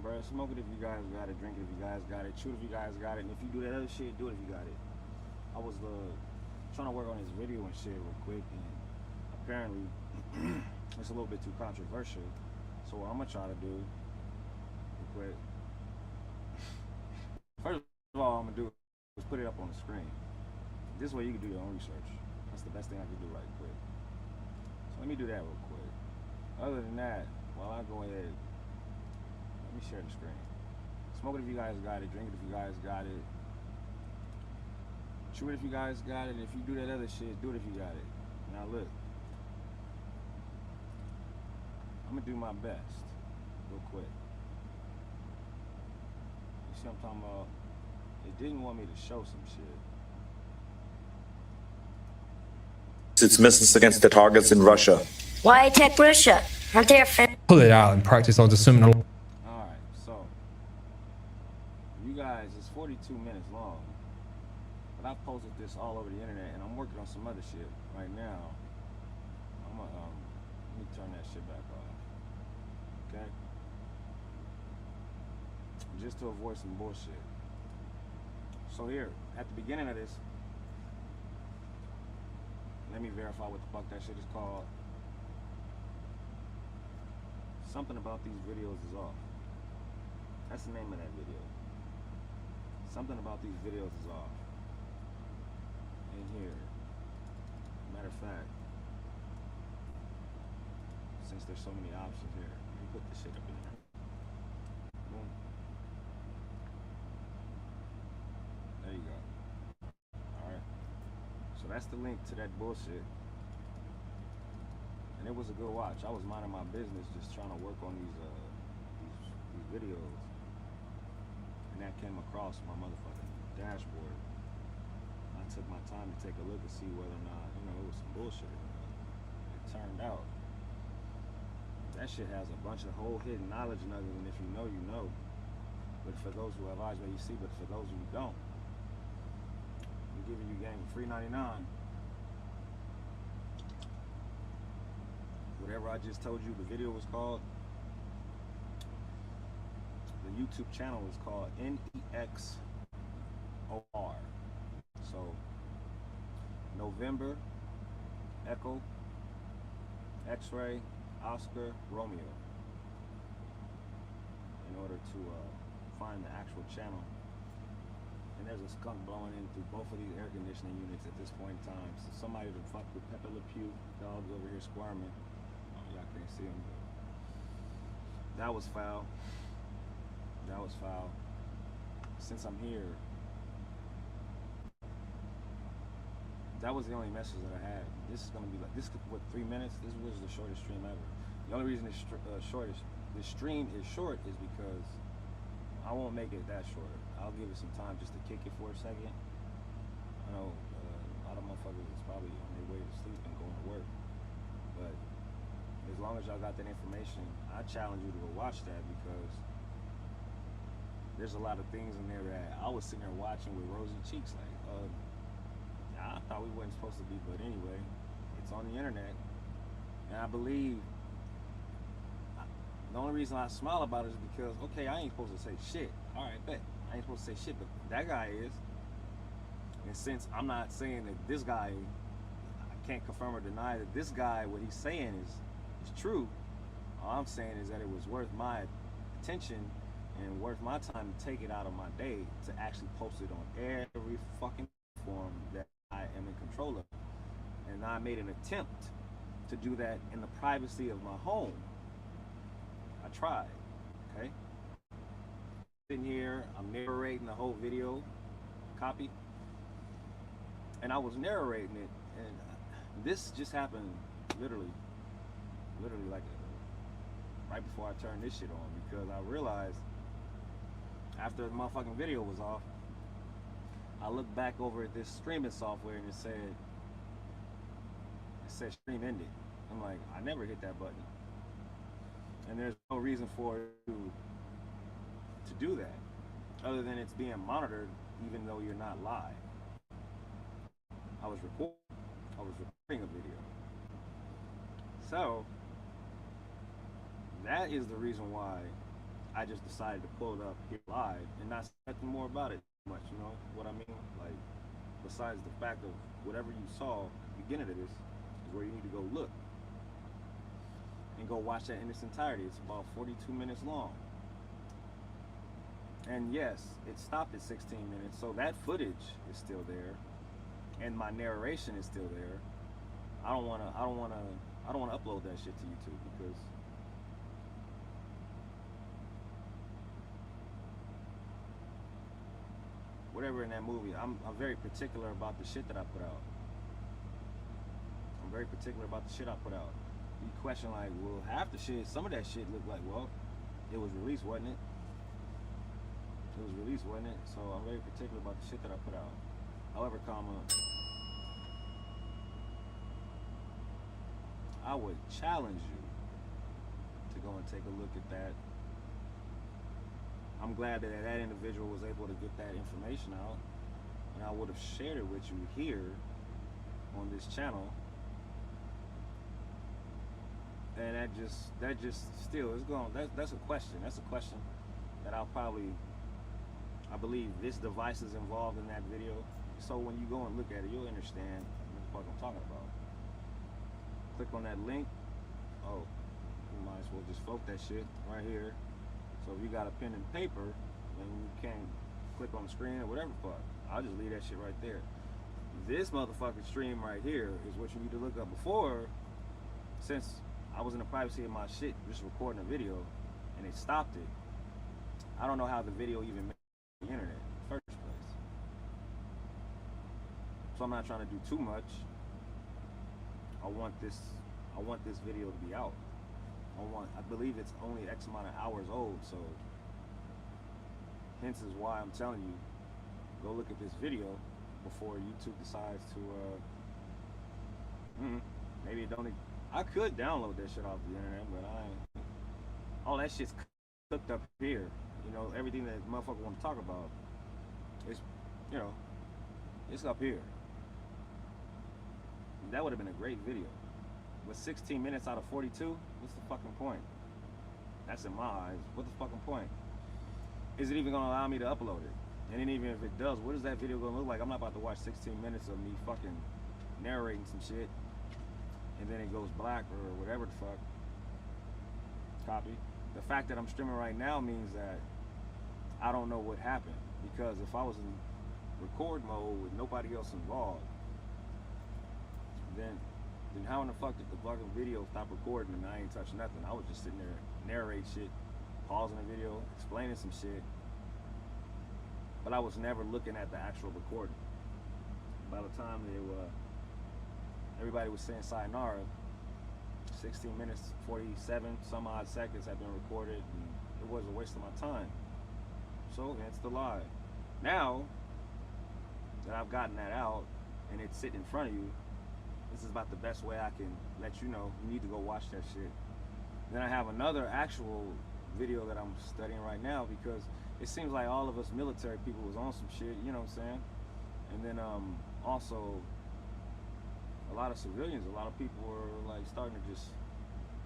bro. Smoke it if you guys got it. Drink it if you guys got it. Shoot if you guys got it. And if you do that other shit, do it if you got it. I was trying to work on this video and shit real quick, and apparently it's a little bit too controversial. So what I'm gonna try to do real quick. First of all, I'm gonna do is put it up on the screen. This way you can do your own research. That's the best thing I can do right quick. So let me do that real quick. Other than that, while I go ahead, let me share the screen. Smoke it if you guys got it. Drink it if you guys got it. Chew it if you guys got it. If you do that other shit, do it if you got it. Now look, I'm gonna do my best real quick. You see what I'm talking about? It didn't want me to show some shit. Its missiles against the targets in Russia. Why attack Russia? Aren't they a friend? Pull it out and practice on assuming. Alright, so you guys, it's 42 minutes long. But I've posted this all over the internet and I'm working on some other shit right now. I'm gonna let me turn that shit back off. Okay? Just to avoid some bullshit. So here, at the beginning of this, let me verify what the fuck that shit is called. Something about these videos is off. That's the name of that video. Something about these videos is off. In here. Matter of fact, since there's so many options here, let me put this shit up in there. Boom. There you go. Alright. So that's the link to that bullshit. And it was a good watch. I was minding my business just trying to work on these videos. And that came across my motherfucking dashboard. I took my time to take a look and see whether or not, you know, it was some bullshit. It turned out that shit has a bunch of whole hidden knowledge nuggets, and if you know, you know. But for those who have eyes, maybe you see, but for those who don't, I'm giving you game for $3.99. Whatever I just told you the video was called, the YouTube channel is called NEXOR. So November, Echo, X-Ray, Oscar, Romeo. In order to find the actual channel. And there's a skunk blowing in through both of these air conditioning units at this point in time. So somebody to fuck with Pepe Le Pew. Dog's over here squirming. Y'all can't see him, but that was foul. That was foul. Since I'm here, that was the only message that I had. This is gonna be like, this, what, 3 minutes? This was the shortest stream ever. The only reason this stream is short is because I won't make it that short. I'll give it some time just to kick it for a second. I know a lot of motherfuckers is probably on their way to sleep and going to work, but as long as y'all got that information, I challenge you to go watch that, because there's a lot of things in there that I was sitting there watching with rosy cheeks like, I thought we wasn't supposed to be, but anyway, it's on the internet. And I believe the only reason I smile about it is because, okay, I ain't supposed to say shit. All right, bet. I ain't supposed to say shit, but that guy is. And since I'm not saying that this guy, I can't confirm or deny that this guy, what he's saying is true. All I'm saying is that it was worth my attention and worth my time to take it out of my day to actually post it on every fucking platform that I am in control of. And I made an attempt to do that in the privacy of my home. I tried, okay? Sitting here, I'm narrating the whole video copy, and I was narrating it, and this just happened literally like right before I turned this shit on, because I realized after the motherfucking video was off, I looked back over at this streaming software and it said stream ended. I'm like, I never hit that button. And there's no reason for it to do that, other than it's being monitored even though you're not live. I was recording a video. So that is the reason why I just decided to pull it up here live and not say nothing more about it much, you know what I mean? Like, besides the fact of whatever you saw at the beginning of this is where you need to go look and go watch that in its entirety. It's about 42 minutes long. And yes, it stopped at 16 minutes, so that footage is still there, and my narration is still there. I don't wanna upload that shit to YouTube because whatever in that movie, I'm very particular about the shit that I put out. I'm very particular about the shit I put out. You question like, well, half the shit, some of that shit looked like, well, it was released, wasn't it? It was released, wasn't it? So I'm very particular about the shit that I put out. However, I would challenge you to go and take a look at that. I'm glad that that individual was able to get that information out, and I would have shared it with you here on this channel. And that just still is going. That's a question. That's a question that I believe this device is involved in that video. So when you go and look at it, you'll understand what the fuck I'm talking about. Click on that link. Oh, you might as well just float that shit right here. So if you got a pen and paper and you can't click on the screen or whatever the fuck, I'll just leave that shit right there. This motherfucking stream right here is what you need to look up. Before, since I was in the privacy of my shit just recording a video and it stopped it, I don't know how the video even made the internet in the first place. So I'm not trying to do too much. I want this video to be out. I believe it's only X amount of hours old, so hence is why I'm telling you, go look at this video before YouTube decides to maybe it don't. I could download that shit off the internet, but I ain't. All that shit's cooked up here. You know, everything that motherfucker want to talk about is, you know, it's up here. That would have been a great video. With 16 minutes out of 42, what's the fucking point? That's in my eyes. What the fucking point? Is it even gonna allow me to upload it? And then even if it does, what is that video gonna look like? I'm not about to watch 16 minutes of me fucking narrating some shit and then it goes black or whatever the fuck. Copy. The fact that I'm streaming right now means that I don't know what happened, because if I was in record mode with nobody else involved, then how in the fuck did the fucking video stop recording and I ain't touched nothing? I was just sitting there narrate shit, pausing the video, explaining some shit, but I was never looking at the actual recording. By the time everybody was saying sayonara, 16 minutes, 47 some odd seconds had been recorded, and it was a waste of my time. So hence the lie. Now that I've gotten that out and it's sitting in front of you, this is about the best way I can let you know you need to go watch that shit. Then I have another actual video that I'm studying right now, because it seems like all of us military people was on some shit, you know what I'm saying? And then also a lot of civilians, a lot of people were like starting to just,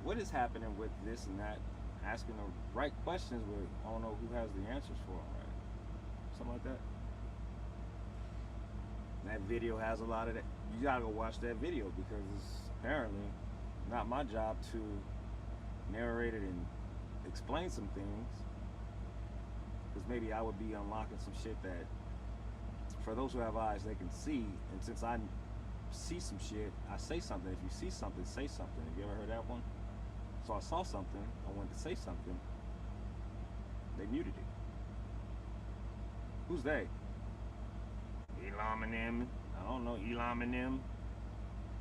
what is happening with this and that, asking the right questions, but I don't know who has the answers for them, right? Something like that. That video has a lot of that. You gotta go watch that video, because it's apparently not my job to narrate it and explain some things, because maybe I would be unlocking some shit that, for those who have eyes, they can see. And since I see some shit, I say something. If you see something, say something. Have you ever heard that one? So I saw something, I wanted to say something, they muted it. Who's they? Elon and them. I don't know. Elon and them.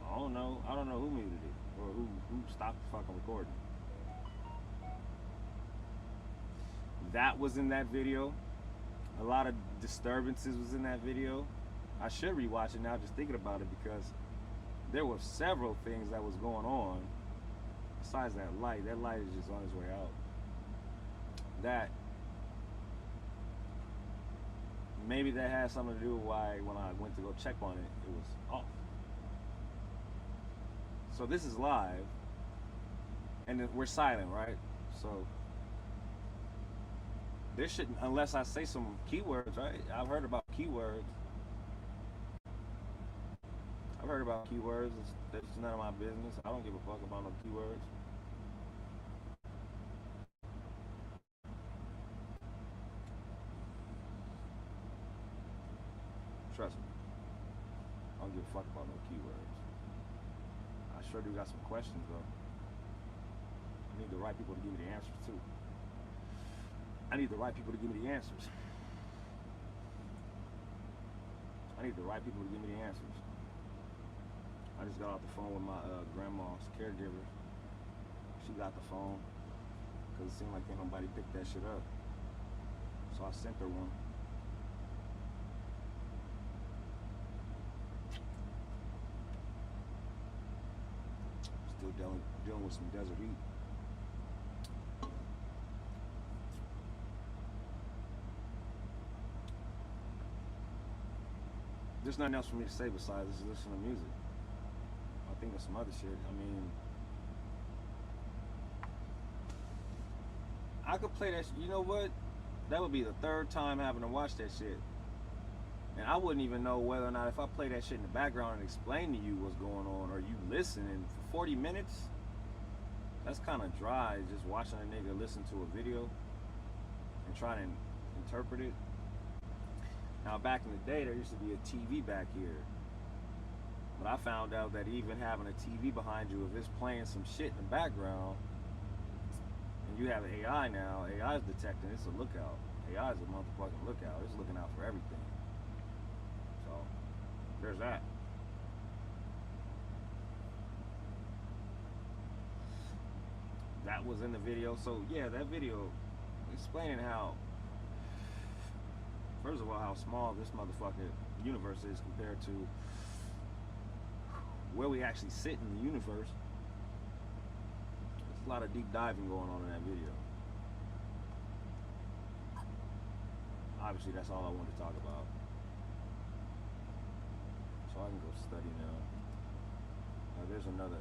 I don't know who muted it, or who stopped the fucking recording. That was in that video. A lot of disturbances was in that video. I should rewatch it now just thinking about it, because there were several things that was going on besides that light. That light is just on its way out. That maybe that has something to do with why when I went to go check on it, it was off. So this is live, and we're silent, right? So There shouldn't, unless I say some keywords, right? I've heard about keywords. That's none of my business. I don't give a fuck about no keywords. Trust me. I don't give a fuck about no keywords. I sure do got some questions though. I need the right people to give me the answers too. I need the right people to give me the answers. I just got off the phone with my grandma's caregiver. She got the phone because it seemed like ain't nobody picked that shit up. So I sent her one. Still dealing with some desert heat. There's nothing else for me to say besides listen to music. I think of some other shit. I mean, I could play that. You know what? That would be the third time having to watch that shit, and I wouldn't even know whether or not if I play that shit in the background and explain to you what's going on, or you listening for 40 minutes. That's kind of dry. Just watching a nigga listen to a video and try to interpret it. Now, back in the day, there used to be a TV back here. But I found out that even having a TV behind you, if it's playing some shit in the background, and you have AI now, AI is detecting, it's a lookout. AI is a motherfucking lookout. It's looking out for everything. So, there's that. That was in the video. So, yeah, that video explaining how, first of all, how small this motherfucking universe is compared to where we actually sit in the universe. There's a lot of deep diving going on in that video. Obviously, that's all I wanted to talk about. So I can go study now. Now there's another.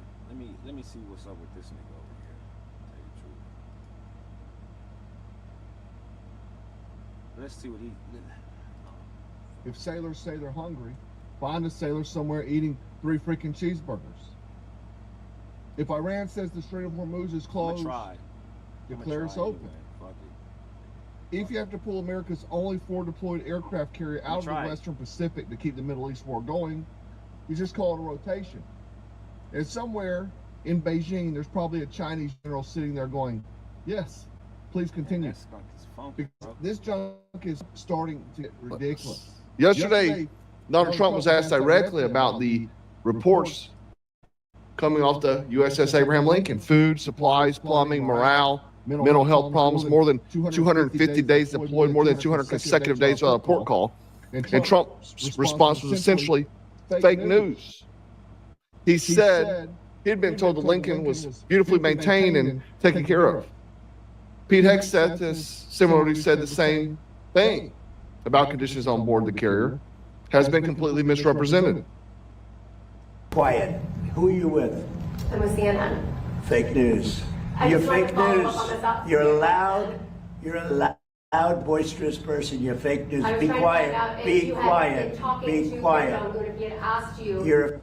Let me see what's up with this nigga over here. Tell you the truth. Let's see what he. If sailors say they're hungry, find a sailor somewhere eating 3 freaking cheeseburgers. If Iran says the Strait of Hormuz is closed, declare it's open. Anyway. Fuck it. If you have to pull America's only 4 deployed aircraft carrier out of the Western Pacific to keep the Middle East war going, you just call it a rotation. And somewhere in Beijing, there's probably a Chinese general sitting there going, yes, please continue. This junk is starting to get ridiculous. Yesterday, Donald Trump was asked directly about the reports coming off the USS Abraham Lincoln: food, supplies, plumbing, morale, mental health problems, more than 250 days deployed, more than 200 consecutive days without a port call. And Trump's response was essentially fake news. He said he'd been told the Lincoln was beautifully maintained and taken care of. Pete Hegseth similarly said the same thing about conditions on board the carrier, has been completely misrepresented. Quiet. Who are you with? I'm with CNN. Fake news. You're fake news. You're a loud, boisterous person. You're fake news. Be quiet. Be quiet. Be quiet. You're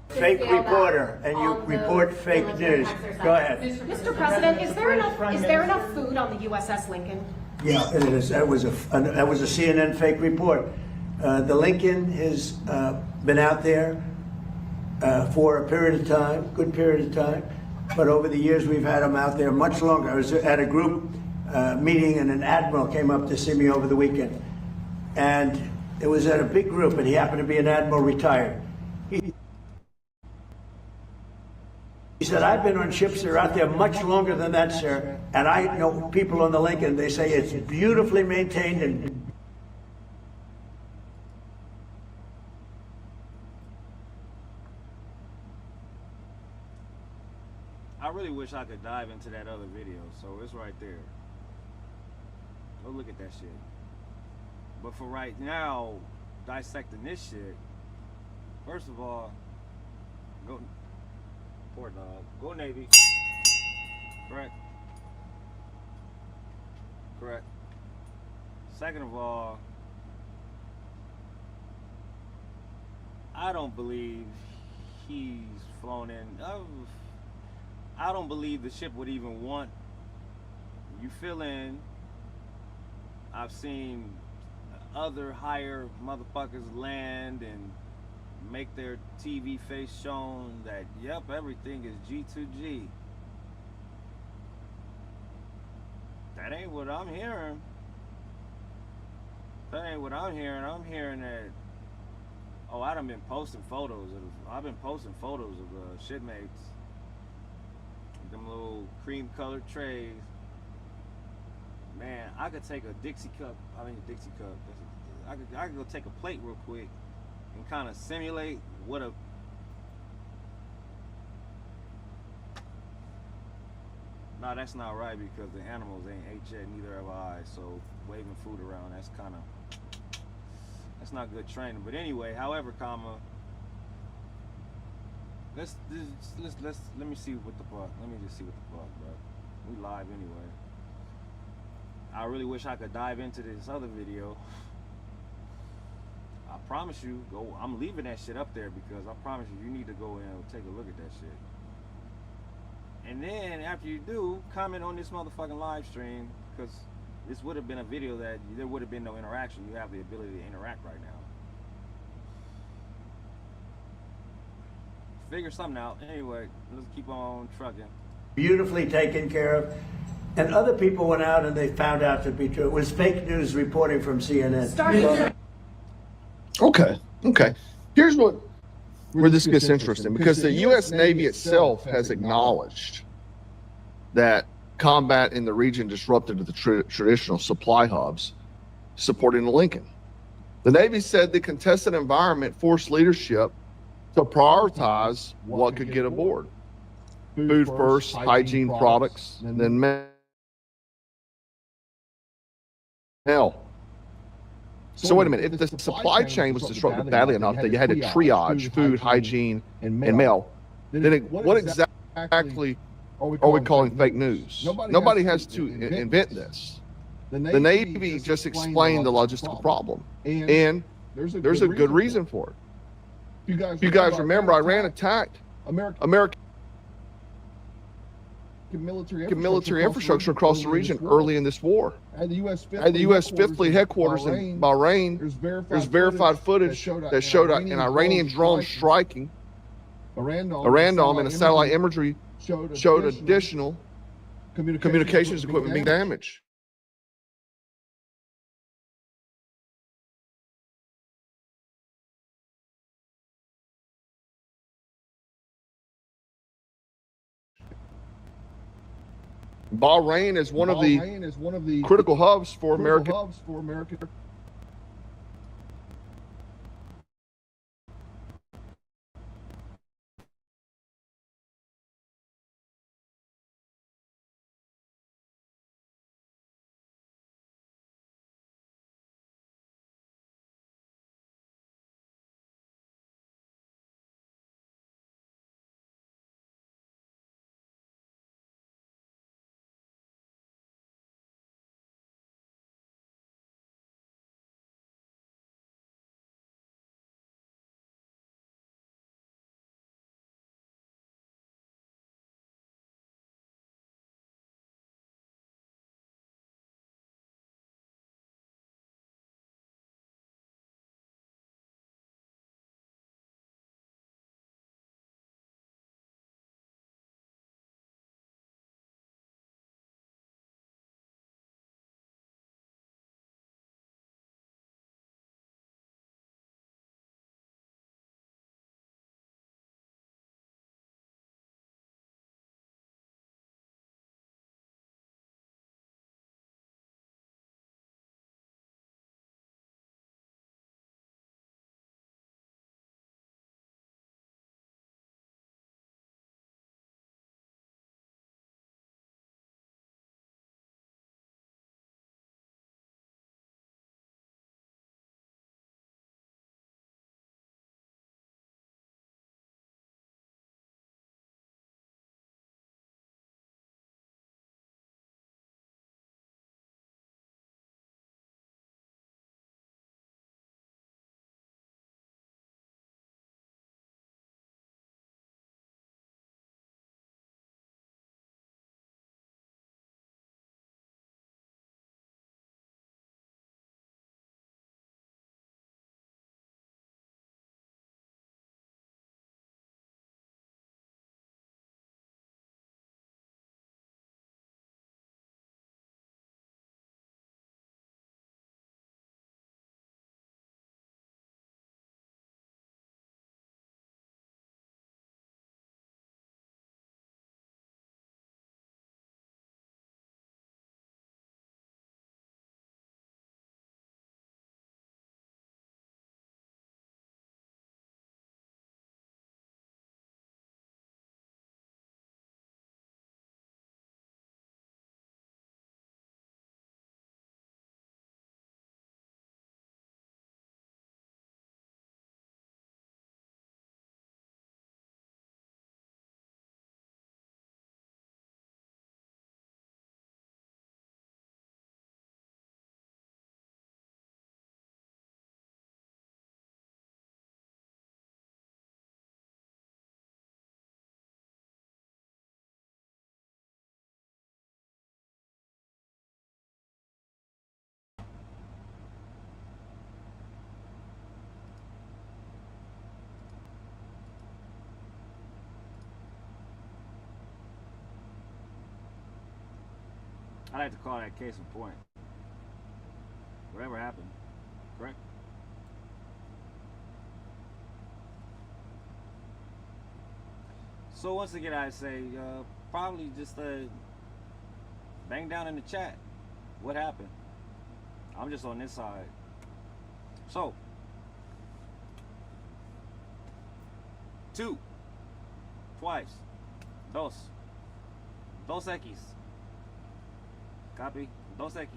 a fake reporter, and you report fake news. Go ahead. Mr. President, is there enough food on the USS Lincoln? Yeah, it is. That was a CNN fake report. The Lincoln has been out there for a period of time, good period of time, but over the years we've had them out there much longer. I was at a group meeting and an admiral came up to see me over the weekend, and it was at a big group, and he happened to be an admiral retired. He said, I've been on ships that are out there much longer than that, sir, and I know people on the Lincoln, they say it's beautifully maintained and I really wish I could dive into that other video, so it's right there. Go look at that shit. But for right now, dissecting this shit, first of all, go poor dog. Go Navy. Correct. correct. Second of all, I don't believe he's flown in. I don't believe the ship would even want you fill in. I've seen other higher motherfuckers land and make their TV face shown that, yep, everything is G2G. That ain't what I'm hearing. That ain't what I'm hearing. I'm hearing that, oh, I done been posting photos of, I've been posting photos of shipmates, them little cream colored trays. Man, I could take a Dixie cup. I could go take a plate real quick and kind of simulate what a no, that's not right, because the animals ain't ate yet, neither have I. So waving food around, that's not good training. But anyway, however, let me see what the fuck. Let me just see what the fuck, bro. We live anyway. I really wish I could dive into this other video. I promise you, I'm leaving that shit up there, because I promise you need to go in and take a look at that shit. And then after you do, comment on this motherfucking live stream, because this would have been a video that there would have been no interaction. You have the ability to interact right now. Figure something out. Anyway, let's keep on trucking. Beautifully taken care of. And other people went out and they found out to be true. It was fake news reporting from CNN. Okay. Here's where this gets interesting, because the U.S. Navy itself has acknowledged that combat in the region disrupted the traditional supply hubs supporting the Lincoln. The Navy said the contested environment forced leadership to prioritize what could get aboard. Food first, hygiene products, then mail. So wait a minute, if the supply chain was disrupted badly enough that you had to triage food, hygiene, and mail, then what exactly are we calling fake news? Nobody has to invent this. The Navy just explained the logistical problem, and there's a good reason for it. If you guys remember, Iran attacked American military infrastructure across the region early in this war. At the U.S. Fifth Fleet headquarters in Bahrain, there's verified footage that showed an Iranian drone striking Iran Dome, and the satellite imagery showed additional communications equipment being damaged. Bahrain is one of the critical hubs for American I like to call that case in point. Whatever happened, correct? So once again, I say probably just bang down in the chat. What happened? I'm just on this side. So, 2, twice, dos X. Copy, dos X.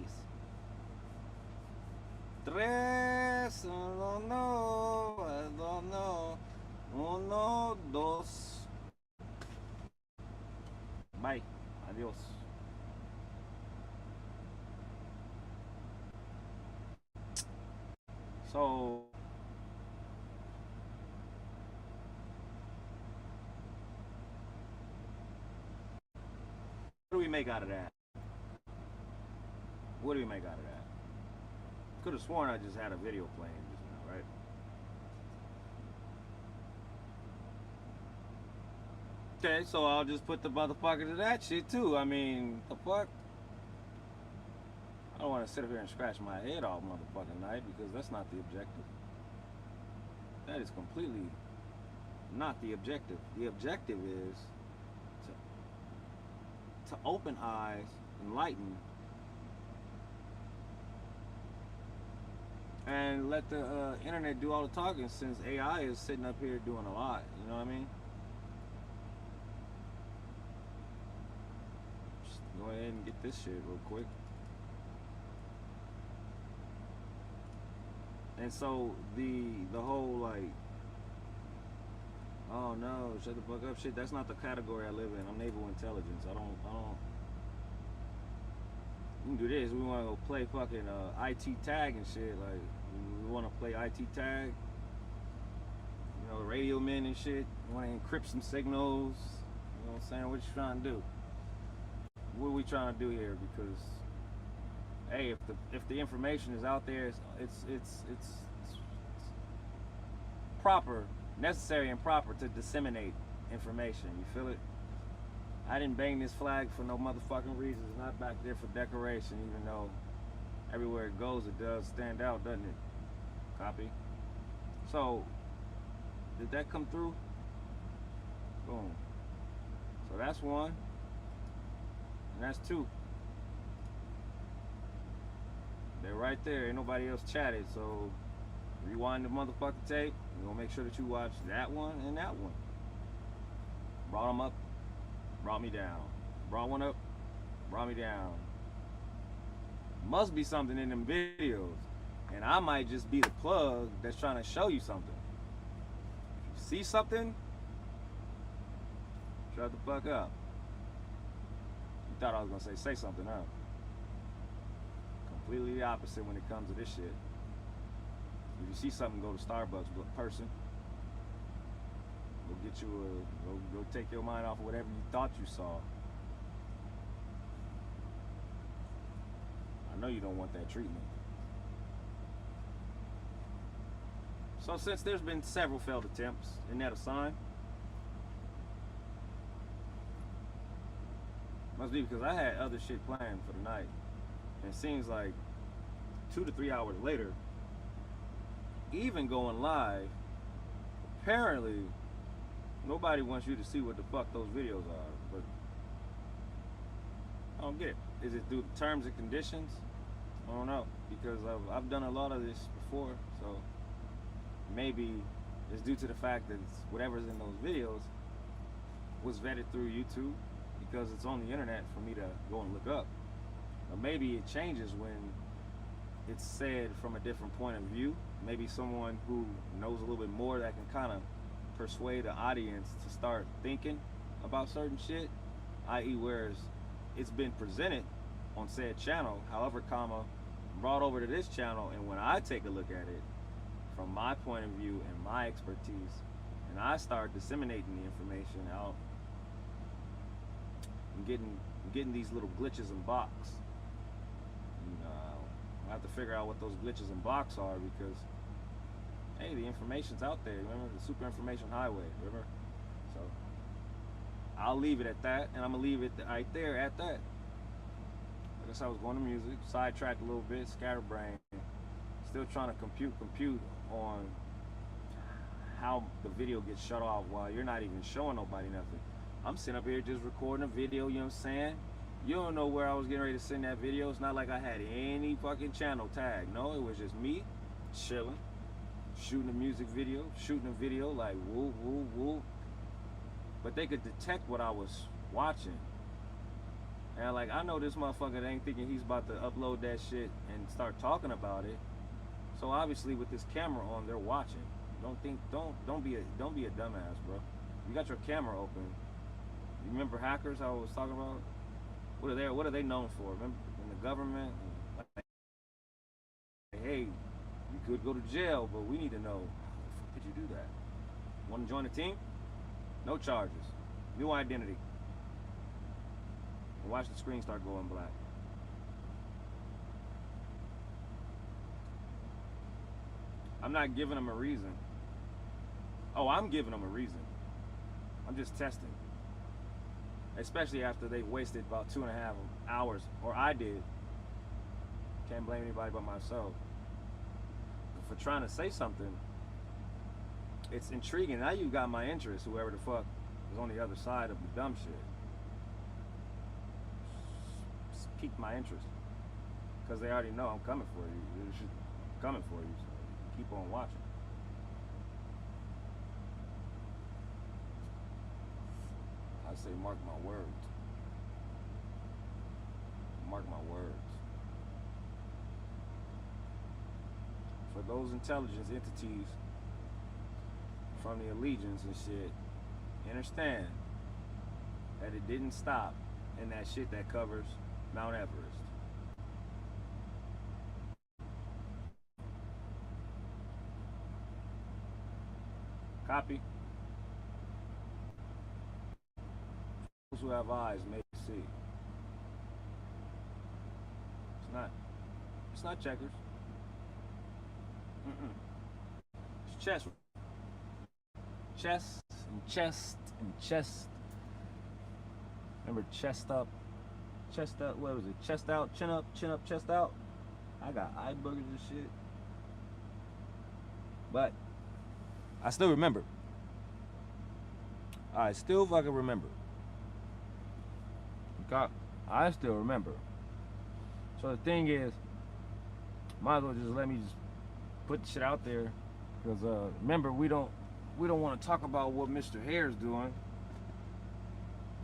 3, I don't know. 1, 2. Bye. Adios. So what do we make out of that? What do we make out of that? Could have sworn I just had a video playing just now, right? Okay, so I'll just put the motherfucker to that shit too. I mean, the fuck? I don't want to sit up here and scratch my head all motherfucking night because that's not the objective. That is completely not the objective. The objective is to open eyes, enlighten, and let the internet do all the talking, since AI is sitting up here doing a lot. You know what I mean? Just go ahead and get this shit real quick. And so the whole like, oh no, shut the fuck up shit, that's not the category I live in. I'm naval intelligence. I don't we can do this. We wanna go play fucking IT tag and shit. Like we wanna play IT tag. You know, radio men and shit. We wanna encrypt some signals. You know what I'm saying? What you trying to do? What are we trying to do here? Because hey, if the information is out there, it's proper, necessary and proper to disseminate information. You feel it? I didn't bang this flag for no motherfucking reason. It's not back there for decoration, even though everywhere it goes, it does stand out, doesn't it? Copy. So, did that come through? Boom. So that's 1, and that's 2. They're right there. Ain't nobody else chatted, so rewind the motherfucking tape. You're gonna make sure that you watch that one and that one. Brought them up, brought me down. Brought one up, brought me down. Must be something in them videos, and I might just be the plug that's trying to show you something. If you see something, shut the fuck up. You thought I was gonna say something, huh? Completely the opposite when it comes to this shit. If you see something, go to Starbucks, person. Go get you a, go take your mind off of whatever you thought you saw. I know you don't want that treatment. So since there's been several failed attempts, isn't that a sign? Must be because I had other shit planned for the night. And it seems like 2 to 3 hours later, even going live, apparently nobody wants you to see what the fuck those videos are. But I don't get it. Is it due to terms and conditions? I don't know, because I've done a lot of this before, so maybe it's due to the fact that whatever's in those videos was vetted through YouTube, because it's on the internet for me to go and look up. Or maybe it changes when it's said from a different point of view. Maybe someone who knows a little bit more that can kind of persuade the audience to start thinking about certain shit, i.e. whereas it's been presented on said channel, however, brought over to this channel, and when I take a look at it from my point of view and my expertise, and I start disseminating the information out, I'm getting these little glitches and blocks. I have to figure out what those glitches and blocks are, because hey, the information's out there. Remember the super information highway, remember? So I'll leave it at that, and I'm gonna leave it right there at that. guess I was going to music, sidetracked a little bit, scatterbrain. Still trying to compute on how the video gets shut off while you're not even showing nobody nothing. I'm sitting up here just recording a video, you know what I'm saying? You don't know where I was getting ready to send that video. It's not like I had any fucking channel tag. No, it was just me chilling, shooting a music video, shooting a video like woo, woo, woo. But they could detect what I was watching. And like, I know this motherfucker ain't thinking he's about to upload that shit and start talking about it. So obviously with this camera on, they're watching. Don't be a dumbass, bro. You got your camera open. You remember hackers I was talking about? What are they known for? Remember in the government? Like, hey, you could go to jail, but we need to know, how the fuck did you do that? Want to join the team? No charges. New identity. And watch the screen start going black. I'm not giving them a reason. Oh, I'm giving them a reason. I'm just testing. Especially after they've wasted about 2.5 hours, or I did. Can't blame anybody but myself. But for trying to say something, it's intriguing. Now you got my interest, whoever the fuck is on the other side of the dumb shit. It's piqued my interest. Because they already know I'm coming for you. I'm coming for you, so keep on watching. I say mark my words. Mark my words. For those intelligence entities from the allegiance and shit, understand that it didn't stop in that shit that covers Mount Everest. Copy? Those who have eyes may see. It's not checkers. It's chess. Chest and chest and chest. Remember chest up, what was it? Chest out, chin up, chest out. I got eye boogers and shit. But I still remember. I still fucking remember. I still remember. So the thing is, might as well just let me just put the shit out there, because remember, we don't want to talk about what Mr. Hare's doing.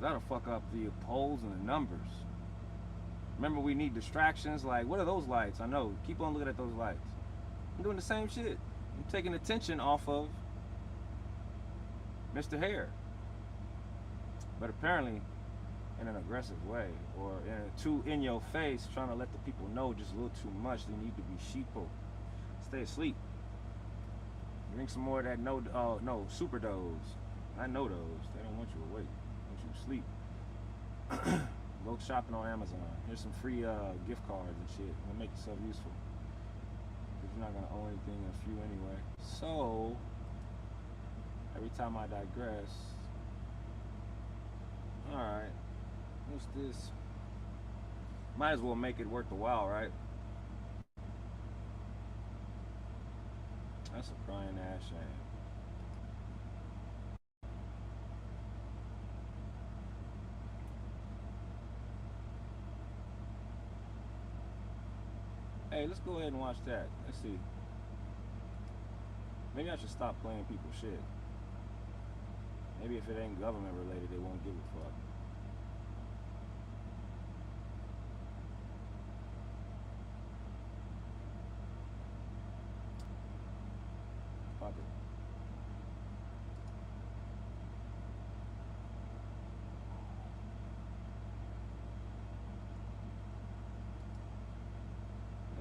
That'll fuck up the polls and the numbers. Remember, we need distractions. Like, what are those lights? I know. Keep on looking at those lights. I'm doing the same shit. I'm taking attention off of Mr. Hare. But apparently, in an aggressive way, or too in your face, trying to let the people know just a little too much. They need to be sheeple. Stay asleep. Drink some more of that super dose. I know those. They don't want you awake. They want you to sleep. Go shopping on Amazon. Here's some free gift cards and shit. It'll make yourself useful. Because you're not gonna own anything in a few anyway. So every time I digress. Alright. What's this? Might as well make it worth the while, right? That's a crying ass shame. Hey, let's go ahead and watch that. Let's see. Maybe I should stop playing people's shit. Maybe if it ain't government related, they won't give a fuck. Fuck it.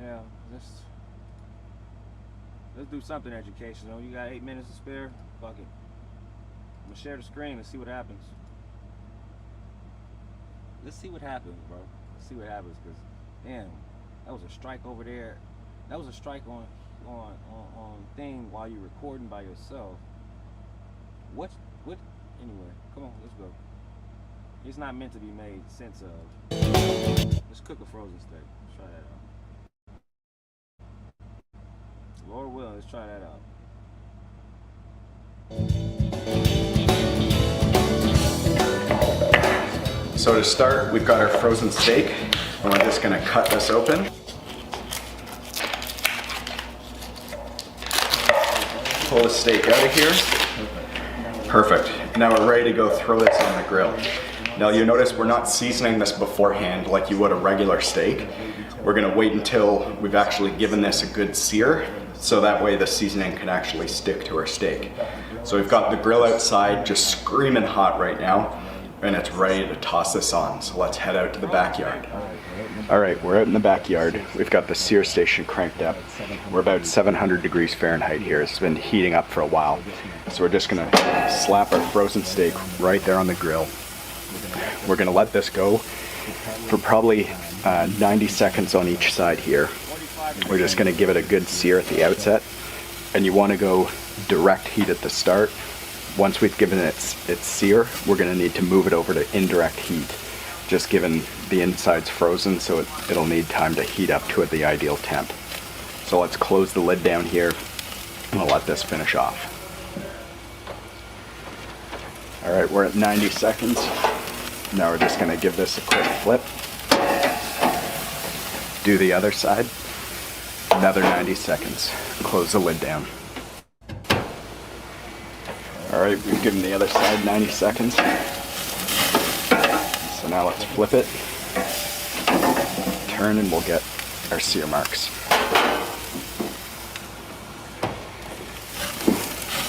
Yeah, let's do something educational. You got 8 minutes to spare? Fuck it. I'm gonna share the screen and see what happens. Let's see what happens, bro. Let's see what happens, because damn, that was a strike over there. That was a strike on thing while you're recording by yourself. What anyway, come on, let's go. It's not meant to be made sense of. Let's cook a frozen steak. Let's try that out. Lord willing, let's try that out. So to start, we've got our frozen steak, and we're just gonna cut this open. Pull the steak out of here. Perfect. Now we're ready to go throw this on the grill. Now you'll notice we're not seasoning this beforehand like you would a regular steak. We're gonna wait until we've actually given this a good sear, so that way the seasoning can actually stick to our steak. So we've got the grill outside just screaming hot right now, and it's ready to toss this on. So let's head out to the backyard. All right, we're out in the backyard. We've got the sear station cranked up. We're about 700 degrees Fahrenheit here. It's been heating up for a while. So we're just gonna slap our frozen steak right there on the grill. We're gonna let this go for probably 90 seconds on each side here. We're just gonna give it a good sear at the outset. And you wanna go direct heat at the start. Once we've given it its sear, we're gonna need to move it over to indirect heat, just given the inside's frozen, so it'll need time to heat up to the ideal temp. So let's close the lid down here, and we'll let this finish off. All right, we're at 90 seconds. Now we're just gonna give this a quick flip. Do the other side. Another 90 seconds. Close the lid down. All right, we've given the other side 90 seconds. So now let's flip it, turn, and we'll get our sear marks.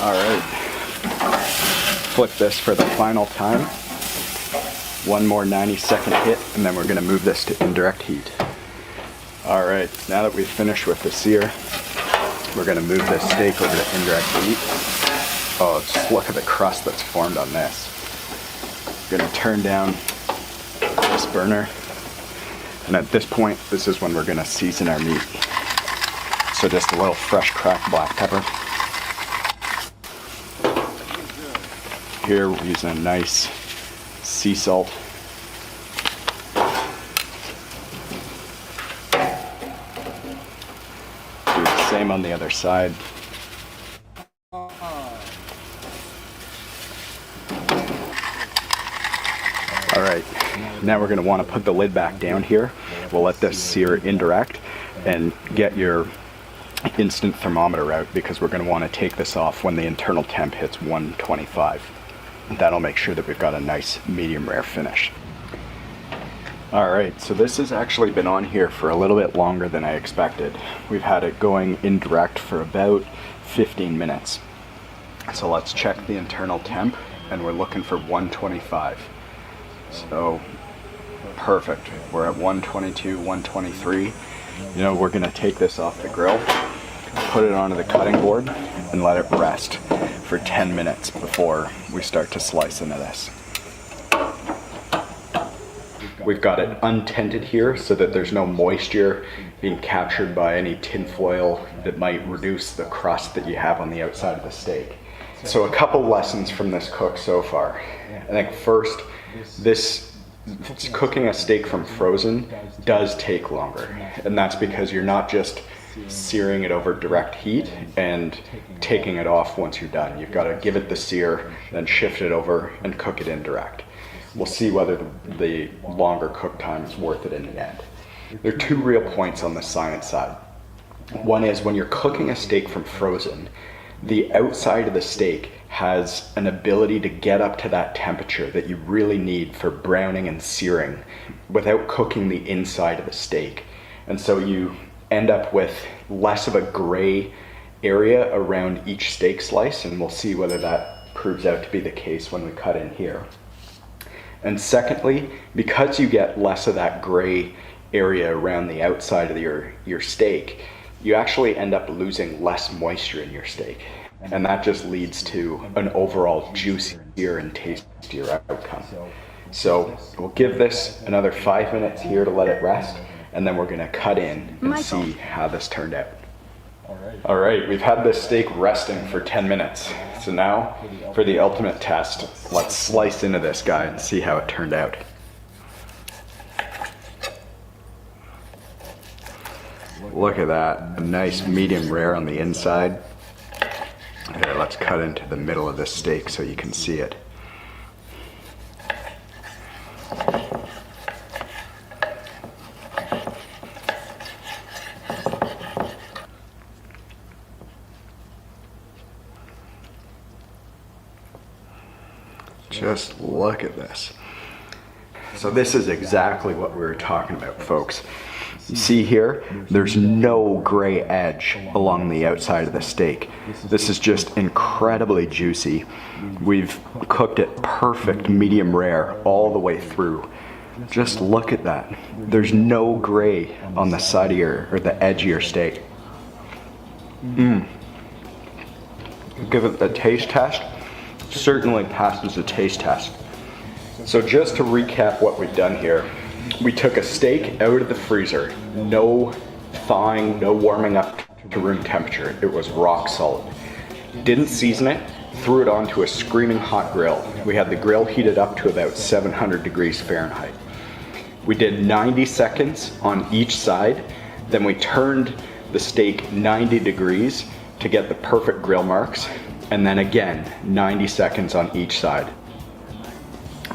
All right, flip this for the final time. One more 90-second hit, and then we're gonna move this to indirect heat. All right, now that we've finished with the sear, we're gonna move this steak over to indirect heat. Oh, just look at the crust that's formed on this. We're gonna turn down this burner, and at this point, this is when we're gonna season our meat. So just a little fresh cracked black pepper. Here we're using a nice sea salt. Do the same on the other side. All right, now we're gonna wanna put the lid back down here. We'll let this sear indirect and get your instant thermometer out, because we're gonna wanna take this off when the internal temp hits 125. That'll make sure that we've got a nice medium rare finish. All right, so this has actually been on here for a little bit longer than I expected. We've had it going indirect for about 15 minutes. So let's check the internal temp, and we're looking for 125. So perfect, we're at 122, 123. You know, we're gonna take this off the grill, put it onto the cutting board, and let it rest for 10 minutes before we start to slice into this. We've got it untented here so that there's no moisture being captured by any tin foil that might reduce the crust that you have on the outside of the steak. So a couple lessons from this cook so far. I think first, cooking a steak from frozen does take longer, and that's because you're not just searing it over direct heat and taking it off once you're done. You've got to give it the sear, then shift it over and cook it indirect. We'll see whether the longer cook time is worth it in the end. There are two real points on the science side. One is when you're cooking a steak from frozen, the outside of the steak has an ability to get up to that temperature that you really need for browning and searing without cooking the inside of the steak. And so you end up with less of a gray area around each steak slice, and we'll see whether that proves out to be the case when we cut in here. And secondly, because you get less of that gray area around the outside of your steak, you actually end up losing less moisture in your steak. And that just leads to an overall juicier and tastier outcome. So we'll give this another 5 minutes here to let it rest, and then we're gonna cut in and see how this turned out. All right, we've had this steak resting for 10 minutes. So now for the ultimate test, let's slice into this guy and see how it turned out. Look at that, a nice medium rare on the inside. Here, let's cut into the middle of this steak so you can see it. Just look at this. So this is exactly what we were talking about, folks. You see here, there's no gray edge along the outside of the steak. This is just incredibly juicy. We've cooked it perfect medium rare all the way through. Just look at that. There's no gray on the side of your, or the edge of your steak. Give it a taste test. Certainly passes the taste test. So just to recap what we've done here, we took a steak out of the freezer, no thawing, no warming up to room temperature. It was rock solid. Didn't season it, threw it onto a screaming hot grill. We had the grill heated up to about 700 degrees Fahrenheit. We did 90 seconds on each side, then we turned the steak 90 degrees to get the perfect grill marks, and then again 90 seconds on each side.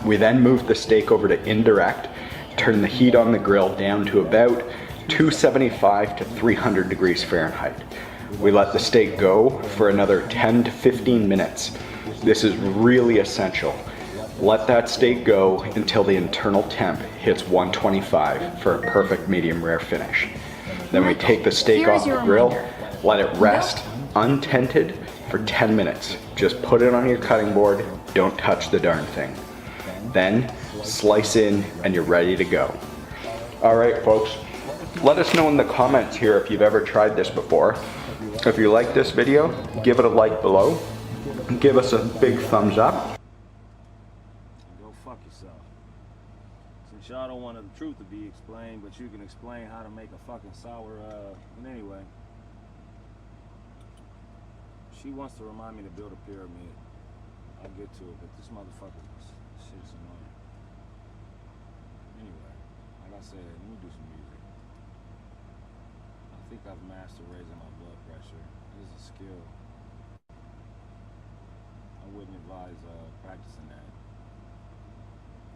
We then moved the steak over to indirect, turned the heat on the grill down to about 275 to 300 degrees Fahrenheit. We let the steak go for another 10 to 15 minutes. This is really essential. Let that steak go until the internal temp hits 125 for a perfect medium rare finish. Then we take the steak off the grill, let it rest untented for 10 minutes. Just put it on your cutting board, don't touch the darn thing. Then slice in and you're ready to go. All right, folks, let us know in the comments here if you've ever tried this before. If you like this video, give it a like below. Give us a big thumbs up. Go fuck yourself. Since y'all don't want the truth to be explained, but you can explain how to make a fucking sour, but anyway. She wants to remind me to build a pyramid. I'll get to it, but this motherfucker, shit's annoying. Anyway, like I said, let me do some music. I think I've mastered raising my blood pressure. This is a skill. I wouldn't advise practicing that.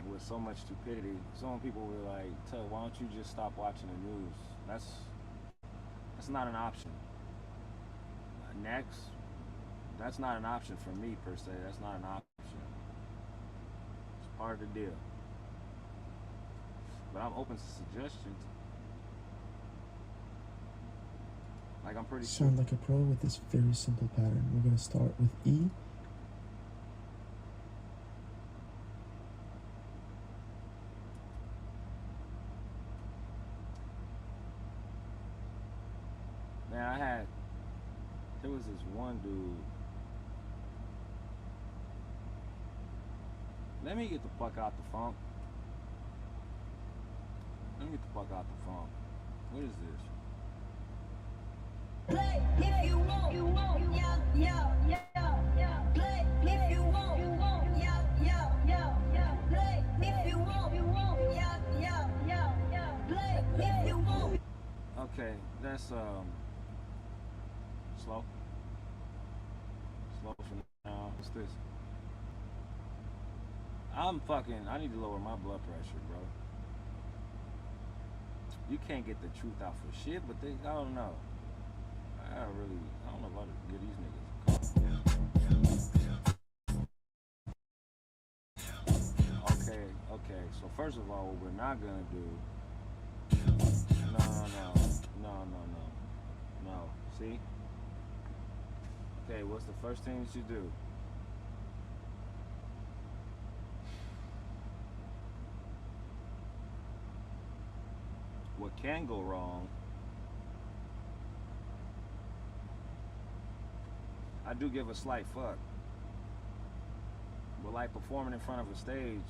And with so much stupidity, some people were like, "Tell, why don't you just stop watching the news?" That's not an option. Next, that's not an option for me per se. That's not an option. It's part of the deal. But I'm open to suggestions. Like I'm pretty Sound like a pro with this very simple pattern. We're going to start with E. Man, there was this one dude. Let me get the fuck out the funk. Let me get the fuck out the funk. What is this? Play if you want, yeah, yeah, yeah, yeah. Play if you want, yeah, yeah, yeah, yeah. Play if you want, yeah, yeah, yeah, yeah. Play if you want. Okay, that's slow. Slow for now. What's this? I need to lower my blood pressure, bro. You can't get the truth out for shit, but I don't know. I don't know about to get these niggas. Okay. So first of all, what we're not gonna do. No. See? Okay, what's the first thing that you do? What can go wrong? I do give a slight fuck. But like performing in front of a stage,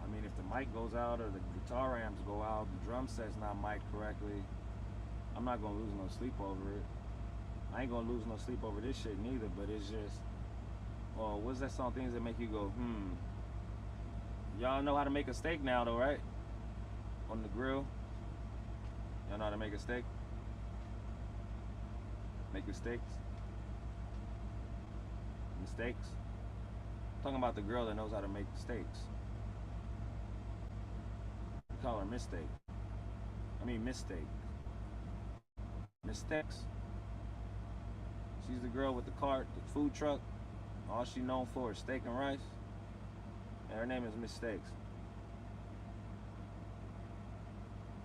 I mean, if the mic goes out or the guitar amps go out, the drum set's not mic'd correctly, I'm not gonna lose no sleep over it. I ain't gonna lose no sleep over this shit neither, but it's just, oh, what's that song, things that make you go, Y'all know how to make a steak now though, right? On the grill. Y'all know how to make a steak? Make mistakes. Mistakes. I'm talking about the girl that knows how to make mistakes. We call her mistake. I mean mistake. Mistakes. She's the girl with the cart, the food truck. All she known for is steak and rice. And her name is Mistakes.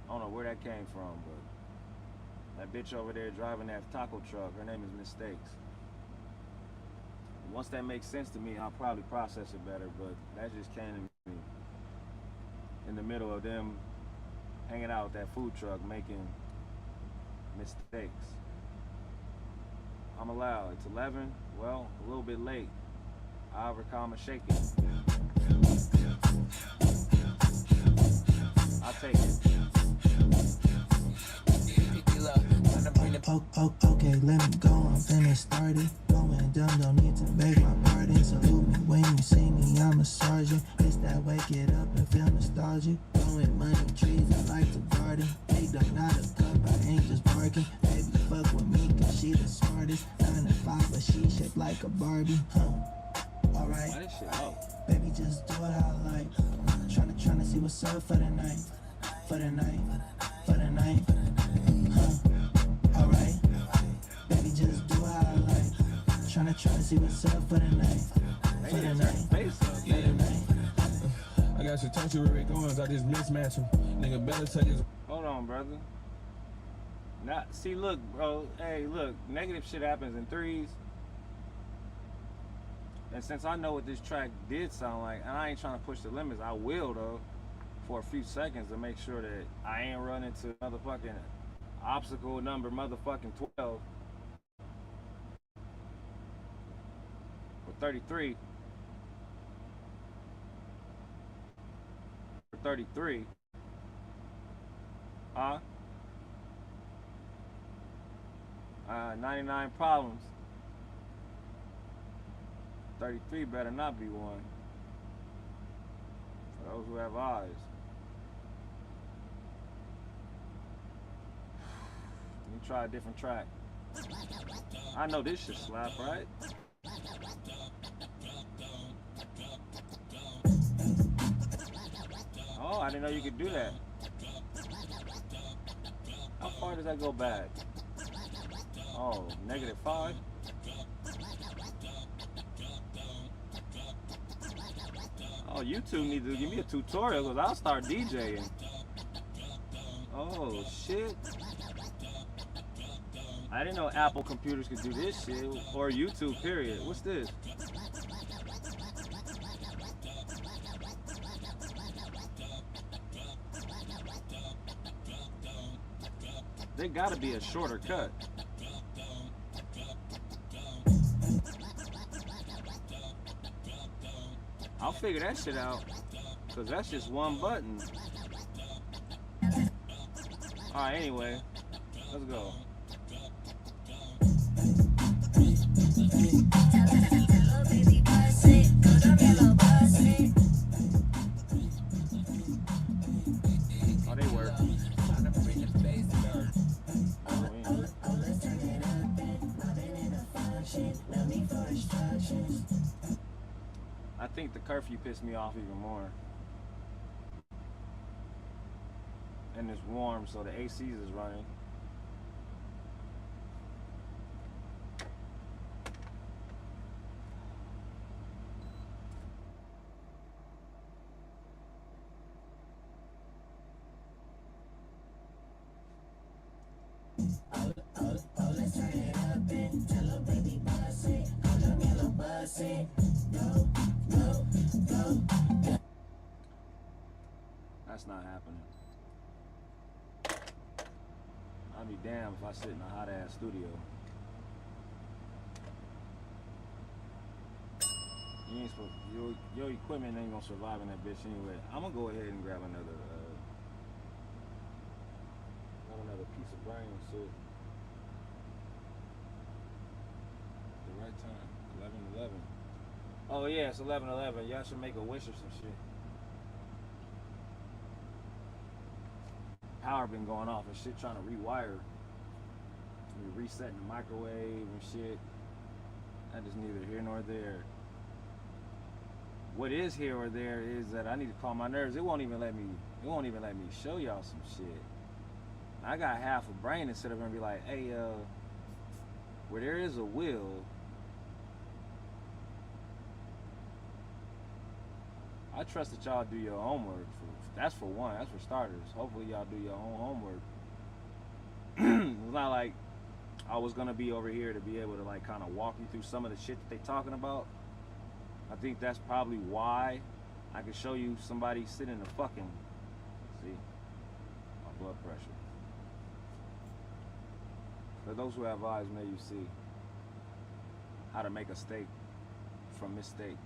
I don't know where that came from, but that bitch over there driving that taco truck, her name is Mistakes. Once that makes sense to me, I'll probably process it better, but that just came to me in the middle of them hanging out with that food truck making mistakes. I'm allowed. It's 11. Well, a little bit late. I overcome a shaking. I'll take it. Okay, let me go, I'm finna start it. Going dumb, don't need to beg my pardon. Salute me when you see me, I'm a sergeant. It's that wake it up and feel nostalgic. Growing money trees, I like to garden. Big dog, not a cup, I ain't just barking. Baby, fuck with me, cause she the smartest. 9 to 5, but she shaped like a Barbie. Alright, baby, just do it how I like. Tryna see what's up for the night. For the night, for the night. Alright, baby, just do how I like. Tryna see what's up for the night. For the night, for the night. I got your tertiary goings, I just mismatch them. Nigga better take his. Hold on, brother. Not see, look, bro. Hey, look, negative shit happens in threes. And since I know what this track did sound like, and I ain't trying to push the limits, I will though, for a few seconds to make sure that I ain't run into motherfucking obstacle number motherfucking 12 or 33 or 33. 99 problems. 33 better not be one. For those who have eyes. Let me try a different track. I know this shit slap, right? Oh, I didn't know you could do that. How far does that go back? Oh, -5? Oh, YouTube need to give me a tutorial because I'll start DJing. Oh, shit. I didn't know Apple computers could do this shit, or YouTube, period. What's this? There gotta be a shorter cut. I'll figure that shit out, because that's just one button. Alright, anyway, let's go. Oh, they work. I think the curfew pissed me off even more. And it's warm, so the ACs is running. That's not happening. I'd be damned if I sit in a hot ass studio. You ain't supposed, your equipment ain't gonna survive in that bitch anyway. I'm gonna go ahead and grab another piece of brain shit. The right time, 11:11. Oh yeah, it's 11:11. Y'all should make a wish or some shit. Power been going off and shit, trying to rewire We're resetting the microwave and shit. That is neither here nor there. What is here or there is that I need to calm my nerves. It won't even let me show y'all some shit. I got half a brain instead of gonna be like, hey, where there is a will, I trust that y'all do your homework. That's for one. That's for starters. Hopefully y'all do your own homework. It's not like I was gonna be over here to be able to like kind of walk you through some of the shit that they talking about. I think that's probably why I can show you somebody sitting in the fucking, see, my blood pressure. For those who have eyes, may you see how to make a steak from mistakes.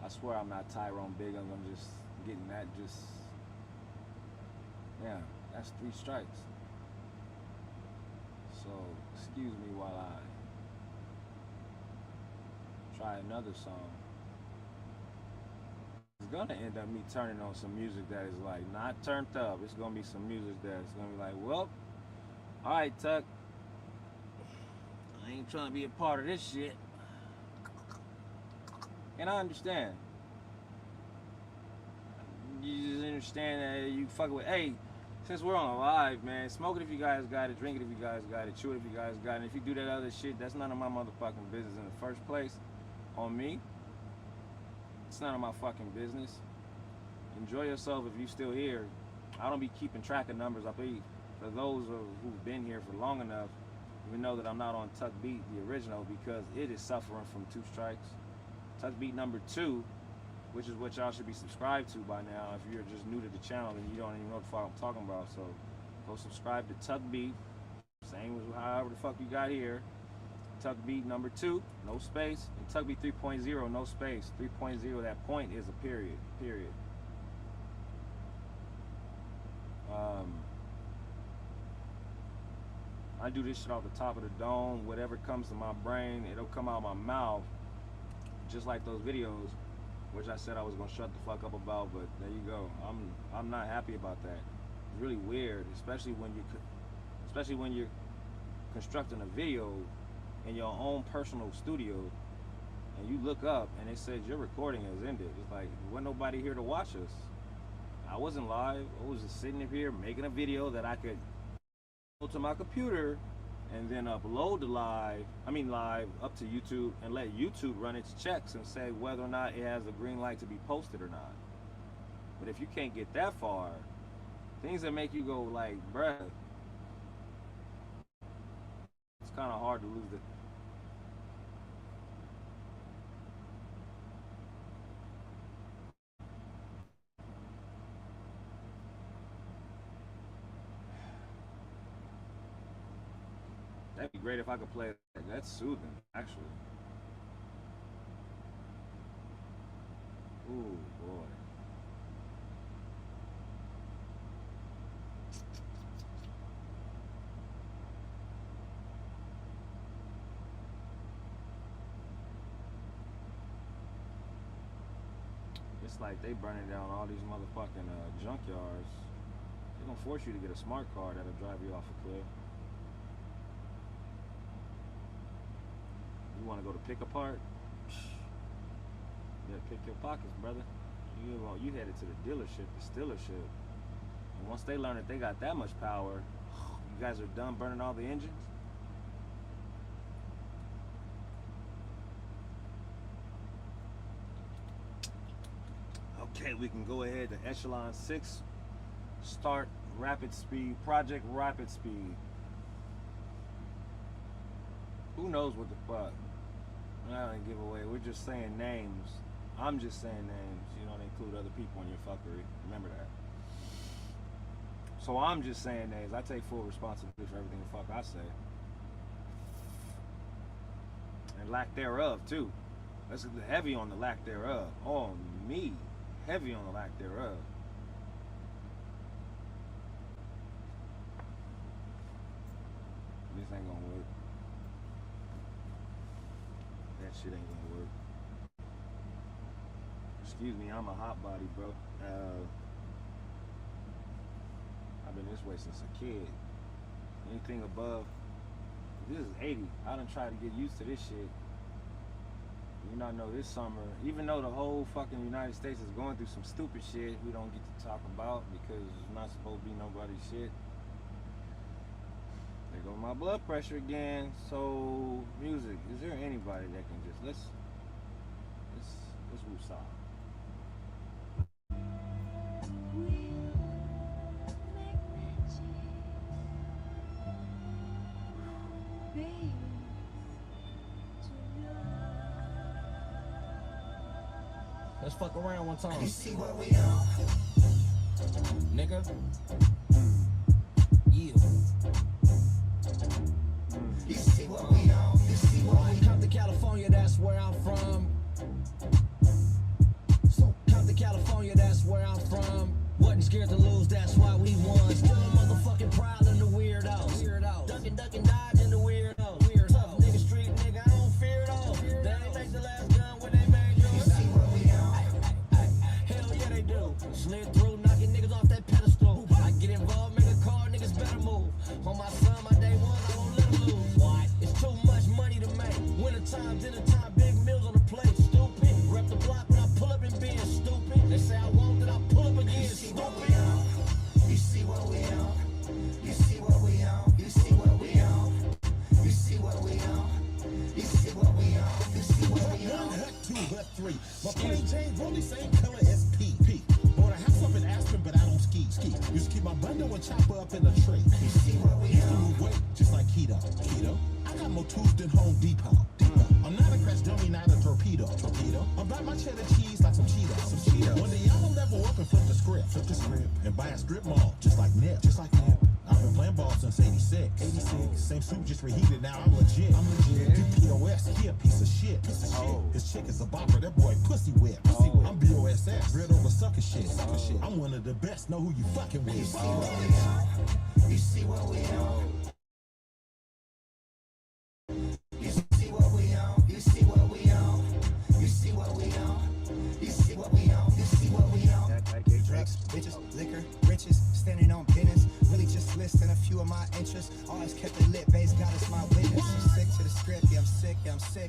I swear I'm not Tyrone Biggums. I'm just getting that yeah, that's 3 strikes. So, excuse me while I try another song. It's gonna end up me turning on some music that is like not turned up. It's gonna be some music that's gonna be like, well, alright, Tuck, I ain't trying to be a part of this shit. And I understand. You just understand that you fuck with, hey, since we're on a live, man, smoke it if you guys got it, drink it if you guys got it, chew it if you guys got it. And if you do that other shit, that's none of my motherfucking business in the first place. On me, it's none of my fucking business. Enjoy yourself if you still here. I don't be keeping track of numbers. For those who've been here for long enough, even know that I'm not on TUCKBEAT, the original, because it is suffering from 2 strikes. TUCKBEAT number 2, which is what y'all should be subscribed to by now if you're just new to the channel and you don't even know what the fuck I'm talking about. So go subscribe to TUCKBEAT, same as however the fuck you got here. TUCKBEAT number 2, no space, and TUCKBEAT 3.0, no space. 3.0, that point is a period. I do this shit off the top of the dome. Whatever comes to my brain, it'll come out of my mouth, just like those videos, which I said I was gonna shut the fuck up about. But there you go. I'm not happy about that. It's really weird, especially when you're constructing a video in your own personal studio, and you look up and it says your recording has ended. It's like, wasn't nobody here to watch us. I wasn't live. I was just sitting up here making a video that I could go to my computer and then upload live up to YouTube and let YouTube run its checks and say whether or not it has the green light to be posted or not. But if you can't get that far, things that make you go like, bruh, it's kind of hard to lose the. That'd be great if I could play it. That's soothing, actually. Ooh, boy. It's like they burning down all these motherfucking junkyards. They're gonna force you to get a smart card that'll drive you off a cliff. You want to go to pick apart? You gotta pick your pockets, brother. You headed to the dealership, the stealership. And once they learn that they got that much power, you guys are done burning all the engines? Okay, we can go ahead to Echelon 6. Start Rapid Speed, Project Rapid Speed. Who knows what the fuck? I don't give away. We're just saying names. I'm just saying names. You don't include other people in your fuckery. Remember that. So I'm just saying names. I take full responsibility for everything the fuck I say. And lack thereof, too. That's heavy on the lack thereof. On me. Heavy on the lack thereof. This ain't gonna work. That shit ain't gonna work. Excuse me, I'm a hot body, bro. I've been this way since a kid. Anything above, this is 80. I done tried to get used to this shit. You know, I know this summer, even though the whole fucking United States is going through some stupid shit we don't get to talk about because it's not supposed to be nobody's shit. There goes my blood pressure again. So, music, is there anybody that can just, let's move south. Let's fuck around one time. You see what we on? Nigga. Yeah. You see what we on? You see what we on? Come to California, that's where I'm from. So come to California, that's where I'm from. Wasn't scared to lose, that's why we won. Still a motherfucking proud in the weirdos. Ducking, dodging the weirdos. Tough nigga, street nigga, I don't fear those. They ain't make the last gun when they made yours. You see what we on? Hell yeah, they do. Slid through, knocking niggas off that pedestal. I get involved, make a call, niggas better move. On my son, my day one, I won't let him lose. Why? It's too much money to make. Winter time, dinner time, big meals on the plate. Stupid. Rep the block when I pull up and being stupid. They say I won't, then I pull up again. You see what we on? You see what we on? You see what we on? You see what we on? You see what we on? You see what we on? You see what we on? Hut 2, hut 3. My plain Jane rollie same color as P. Bought a house up in Aspen, but I don't ski. Used to keep my bundle and chopper up in the tree. You see what we Used to on? lose weight just like keto. I got more tools than Home Depot. I'm not a crash dummy, not a torpedo. I'm about my cheddar cheese like some Cheetos. One day I'ma level up and flip the script, and buy a strip mall just like Nip. I've been playing ball since 86. Same suit, just reheated, now I'm legit. POS, he a piece of shit. His chick is a bopper, that boy pussy whip. I'm BOSS, real over sucker shit. I'm one of the best, know who you fucking with. You see what we on? You see what we on? You see what we on? You see what we on? You see what we on? You see what we on? You see what we on? Drinks, bitches, liquor, riches, standing on business. Really just listing a few of my interests. Always kept it lit, base God is my witness. I'm sick to the script, yeah, I'm sick,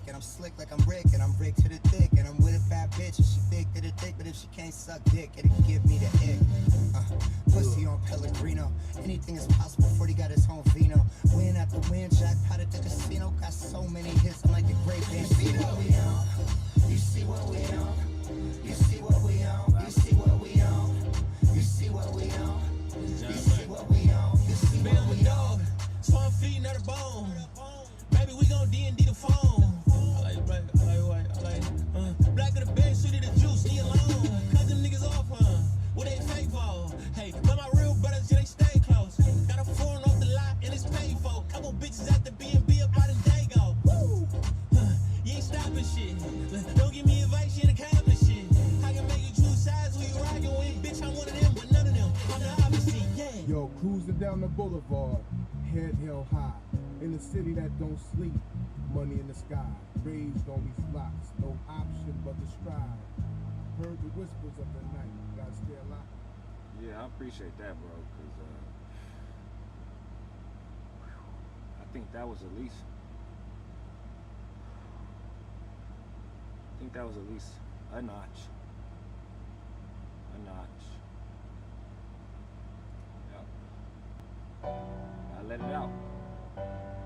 and I'm slick like I'm Rick, and I'm Rick to the thick, and I'm with a fat bitch, and she thick to the thick, but if she can't suck dick, it'll give me the ick. Pussy on Pellegrino, anything is possible. 40 got his home vino. Win after win, jackpot at the casino. Got so many hits, I'm like the great band. You see what we on? You see what we on? You see what we on? You see what we on? You see what we on? You see what we on? You see what we on? 12 feet, not a bone. Baby, we gon' D&D the phone. I like black, I like white, I like black of the bed, sweet of the juice, leave alone. Cut them niggas off, what they fake for? Hey, but my real brothers, yeah, they stay close. Got a foreign off the lot, and it's paid for. Couple bitches at the B&B up out in Dago. Woo! You ain't stopping shit. Don't give me advice, you ain't accomplish shit. I can make you choose sides who you rockin' with. Bitch, I'm one of them, but none of them. I'm the opposite, yeah. Yo, cruising down the boulevard, head held high. In the city that don't sleep, money in the sky. Raised on these blocks, no option but to strive. Heard the whispers of the night, gotta stay alive. Yeah, I appreciate that, bro, because I think that was at least a notch. Yep. Gotta let it out.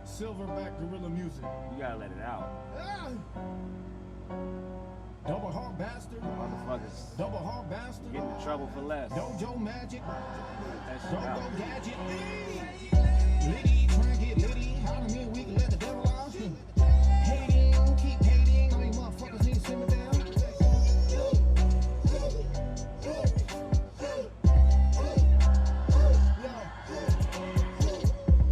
Silverback gorilla music. You gotta let it out. Double hard bastard. Motherfuckers Double hard bastard. getting in trouble for less. Dojo magic. That shit Don't out. go gadget. Liddy, try and get litty. How to me we can let the devil out. Hating, keep hating. All you motherfuckers need to simmer down.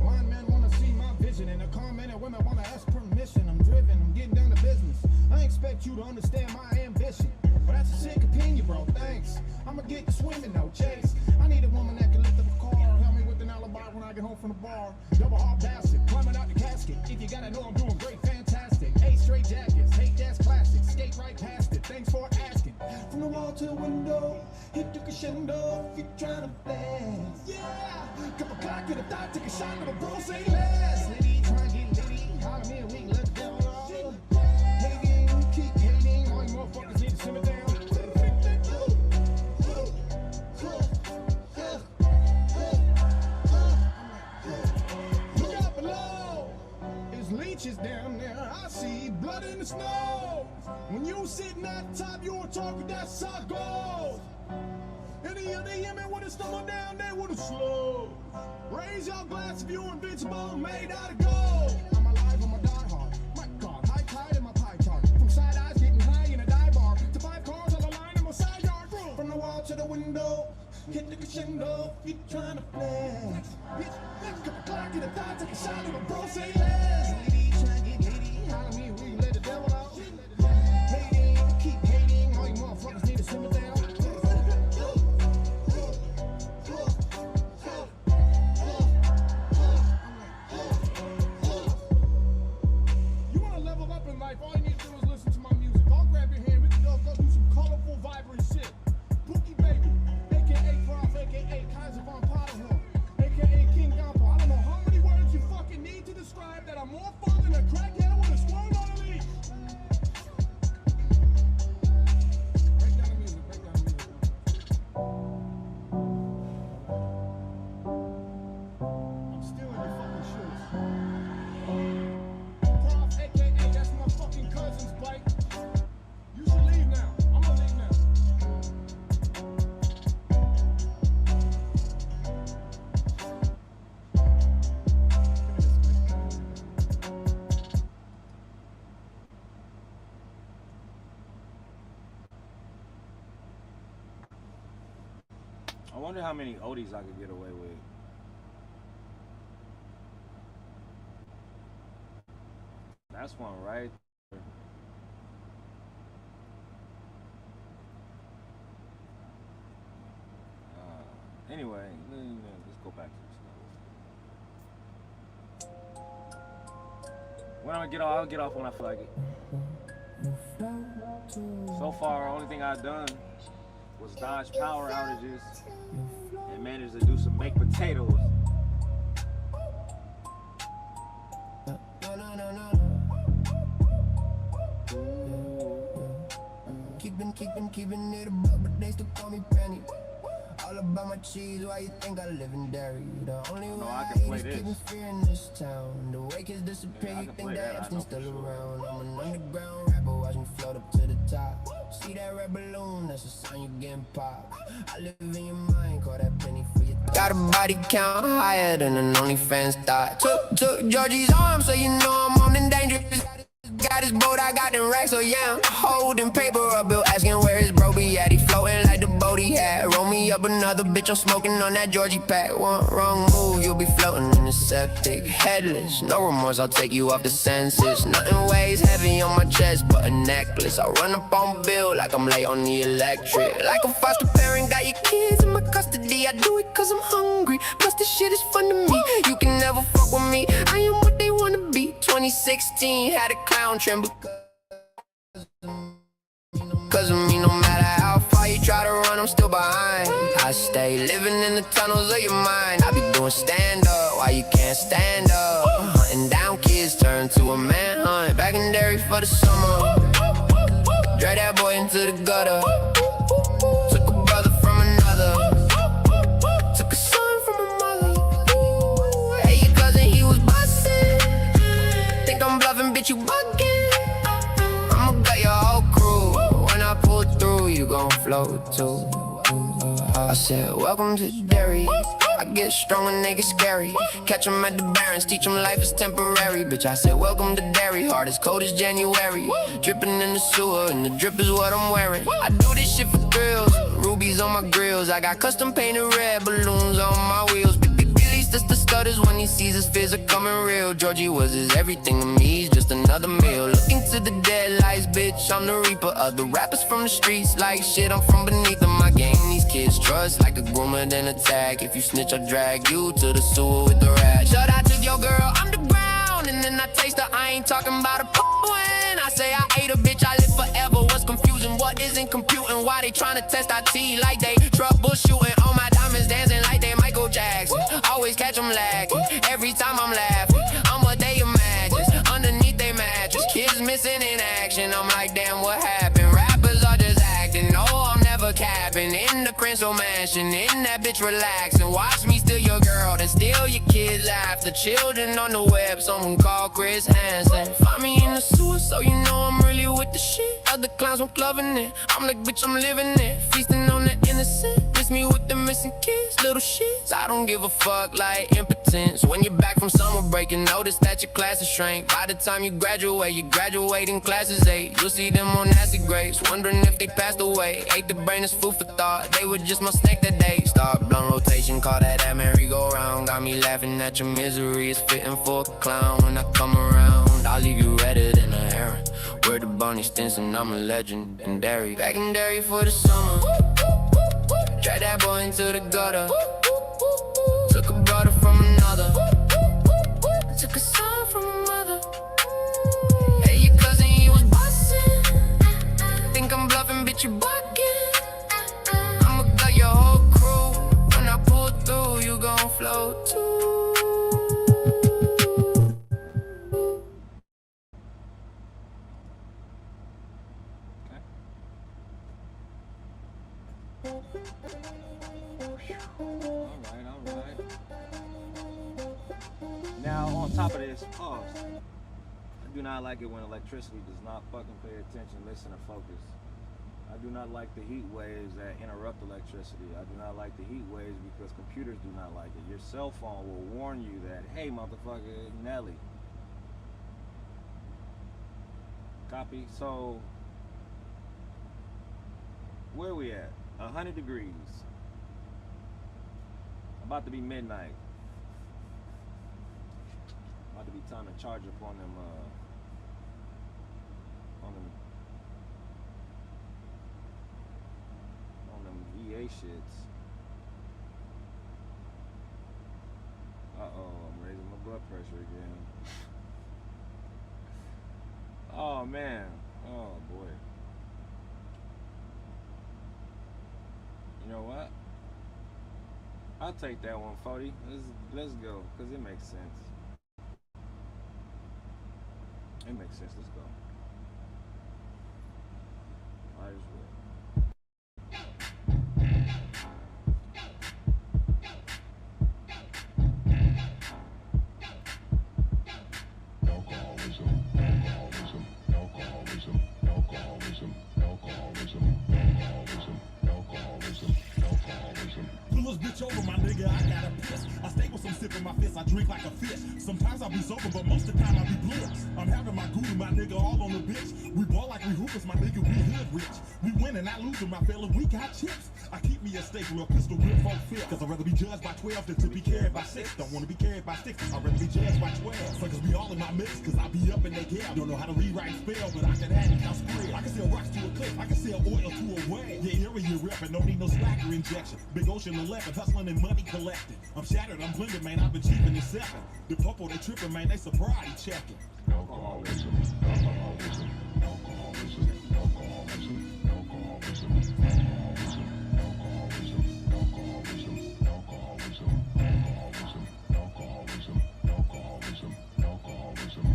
Blind men wanna see my vision, and the calm men and women wanna ask permission. I'm driven, I'm getting down to business. I expect you to understand my ambition, but that's a sick opinion, bro. Thanks. I'ma get you swimming, no chase. I need a woman that can lift up a car, help me with an alibi when I get home from the bar. Double hard bastard, climbing out the casket. If you gotta know I'm doing great, fantastic. 8 straight jackets, hate that's classic. Skate right past it, thanks for asking. From the wall to the window, hit the crescendo. If you're trying to blast, yeah. Cup of clock in the thought, take a shot, little bro, say less. Litty, try to get litty. Holler me a week, let the devil off. Hating, keep hating. All you motherfuckers need to simmer down. Look out below. There's leeches down there. I see blood in the snow. When you sitting at the top, you're talking, that's how it goes. Any of the Yemen with a stumble down there with a slow. Raise your glass if you're invincible, made out of gold. I'm alive, I'm a diehard. My God, high tide in my pie chart. From side eyes getting high in a dive bar to 5 cars on the line in my side yard. From the wall to the window, hit the crescendo. You trying to flex? Bitch, let's cut the clock in the thigh, take a shot of a bro, say less. Lady, try to get lady, holler me, we let the devil out. Hating, keep hating, all you motherfuckers need to simmer down. All you need to do is listen to my music. I'll grab your hand, we can go do some colorful, vibrant shit. Bookie Baby, aka Prof, aka Kaiser Von Potterhill, aka King Gampo. I don't know how many words you fucking need to describe that are more fun than a crackhead with a squirrel on a leash. Break down the music, break down the music. I'm still in your fucking shoes. Cousins, Blake. You should leave now. I'm gonna leave now. I wonder how many oldies I could get away with. That's one, right? Anyway, let's go back to this stuff. When I get off, I'll get off when I feel like it. So far, only thing I've done was dodge power outages and managed to do some baked potatoes. Keeping it above, but they still call me Penny. All about my cheese, why you think I live in dairy? The only way I can play this. Keeping fear in this town. The wake is disappear, you think that Epstein's still around. I'm an underground rapper, watch me float up to the top. See that red balloon, that's a sign you getting popped. I live in your mind, call that penny for your thoughts. Got a body count higher than an OnlyFans thought. Took Georgie's arm, so you know I'm on and dangerous. Got his boat, I got them racks, so yeah, I'm holding paper up, bill asking where his bro be at. He floating like the boat he had. Roll me up another bitch, I'm smoking on that Georgie pack. One wrong move, you'll be floating in the septic. Headless, no remorse, I'll take you off the census. Nothing weighs heavy on my chest but a necklace. I run up on bill like I'm late on the electric. Like a foster parent, got your kids in my custody. I do it cause I'm hungry, plus this shit is fun to me. You can never fuck with me, I am what they wanna be. 2016, had a clown tremble cause of me. No matter how far you try to run, I'm still behind. I stay living in the tunnels of your mind. I be doing stand up while you can't stand up. Hunting down kids turned to a manhunt. Back in dairy for the summer. Drag that boy into the gutter. Took a brother from another. Took a son from a mother. Hey, your cousin, he was bustin'. Think I'm bluffing, bitch, you bugging. I'ma gut your whole crew. When I pull through, you gon' float too. I said, welcome to dairy. I get strong when they get scary. Catch 'em at the barrens, teach 'em life is temporary. Bitch, I said, welcome to dairy. Heart as cold as January. Dripping in the sewer, and the drip is what I'm wearing. I do this shit for thrills. Rubies on my grills. I got custom painted red balloons on my wheels. Just the stutters when he sees his fears are coming real. Georgie was his everything to me, he's just another meal. Looking to the dead lights, bitch, I'm the reaper of the rappers from the streets. Like shit, I'm from beneath them. I gain these kids trust like a groomer then attack. If you snitch, I'll drag you to the sewer with the rat. Shout out to your girl, I'm the ground, and then I taste her. I ain't talking about a when I say I ate a bitch, I live forever. What's confusing? What isn't computing? Why they trying to test our T like they troubleshooting? All my diamonds dancing like they Michael Jackson. Always always catch them lacking. Every time I'm laughing, I'm what they imagine. Underneath they mattress, kids missing in action. I'm like, damn, what happened? Rappers are just acting. No, I'm never capping. In the Crystal Mansion, in that bitch relaxing. Watch me steal your girl, then steal your kids after. Children on the web, someone call Chris Hansen. Find me in the sewer, so you know I'm really with the shit. Other clowns I'm clubbing it. I'm like, bitch, I'm living it. Feasting on the innocent. Miss me with the missing kids, little shits. I don't give a fuck like impotence. When you're back from summer break, you notice that your classes shrank. By the time you graduate in classes 8. You'll see them on acid grapes, wondering if they passed away. Ate the brain as food for thought, they were just my snake that day. Start blunt rotation, call that merry-go-round. Got me laughing at your misery, it's fitting for a clown. When I come around, I'll leave you redder than a heron. Word to Barney Stinson, I'm a legend in Derry. Back in Derry for the summer. Drag that boy into the gutter. Took a brother from another. Took a son from a mother. Hey, your cousin, he was bustin'. Think I'm bluffing, bitch, you buckin'. I'ma gut your whole crew. When I pull through, you gon' float too. Alright. Now, on top of this, pause. I do not like it when electricity does not fucking pay attention, listen, or focus. I do not like the heat waves that interrupt electricity. I do not like the heat waves because computers do not like it. Your cell phone will warn you that, hey, motherfucker, Nelly. Copy? So, where we at? 100 degrees. About to be midnight. About to be time to charge up on them VA shits. Uh-oh, I'm raising my blood pressure again. Oh man. Oh boy. You know what? I'll take that 140. Let's go, because it makes sense. It makes sense. Let's go. Might as well. Over my nigga, I gotta piss. I stay with some sip in my fist, I drink like a fish. Sometimes I'll be sober, but most of the time I'll be blitzed. I'm having my guru, my nigga, all on the bitch. We ball like we hoopers, my nigga, we hood rich. We win and I lose, my fella, we got chips. I keep me a staple, a pistol grip for fit. Cause I'd rather be judged by 12 than to be carried by 6. Don't wanna be carried by 6, I'd rather be judged by 12. Suckers be all in my mix, cause I be up in they gap. Don't know how to rewrite and spell, but I can add and count spread. I can sell rocks to a cliff, I can sell oil to a wave. Yeah, area reppin', don't need no slacker injection. Big Ocean 11, hustling and money collected. I'm shattered, I'm blended, man, I've been cheapin' in 7. The popo, they trippin', man, they sobriety checking. Alcoholism, alcoholism, alcoholism, alcoholism, alcoholism, alcoholism, alcoholism, alcoholism, alcoholism, alcoholism, alcoholism, alcoholism,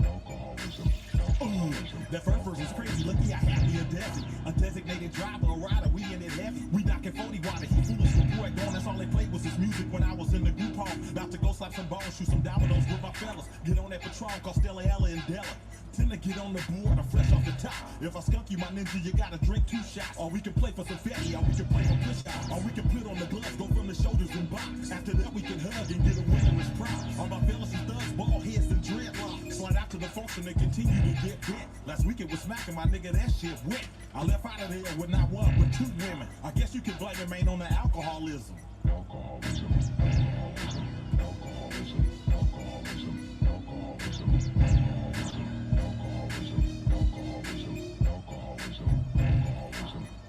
alcoholism, alcoholism. That first verse is crazy, lucky I have me a desert. A designated driver, a rider, we in it heavy. We knocking 40 water, he foolish report going, that's all they played was his music when I was in the group home. About to go slap some balls, shoot some dominoes with my fellas. Get on that Patron, call Stella, Ella, and Della. Tend to get on the board, I'm fresh off the top. If I skunk you, my ninja, you gotta drink 2 shots. Or we can play for some fatty, or we can play for push out. Or we can put on the gloves, go from the shoulders and box. After that, we can hug and get a winner's prize. All my fellas is thugs, ball heads, and dreadlocks. Slide out to the function and continue to get bit. Last week it was smacking, my nigga, that shit wet. I left out of there with not 1 but 2 women. I guess you can blame it, man, on the alcoholism. Alcoholism, alcoholism, alcoholism, alcoholism, alcoholism, alcoholism, alcoholism, alcoholism, alcoholism,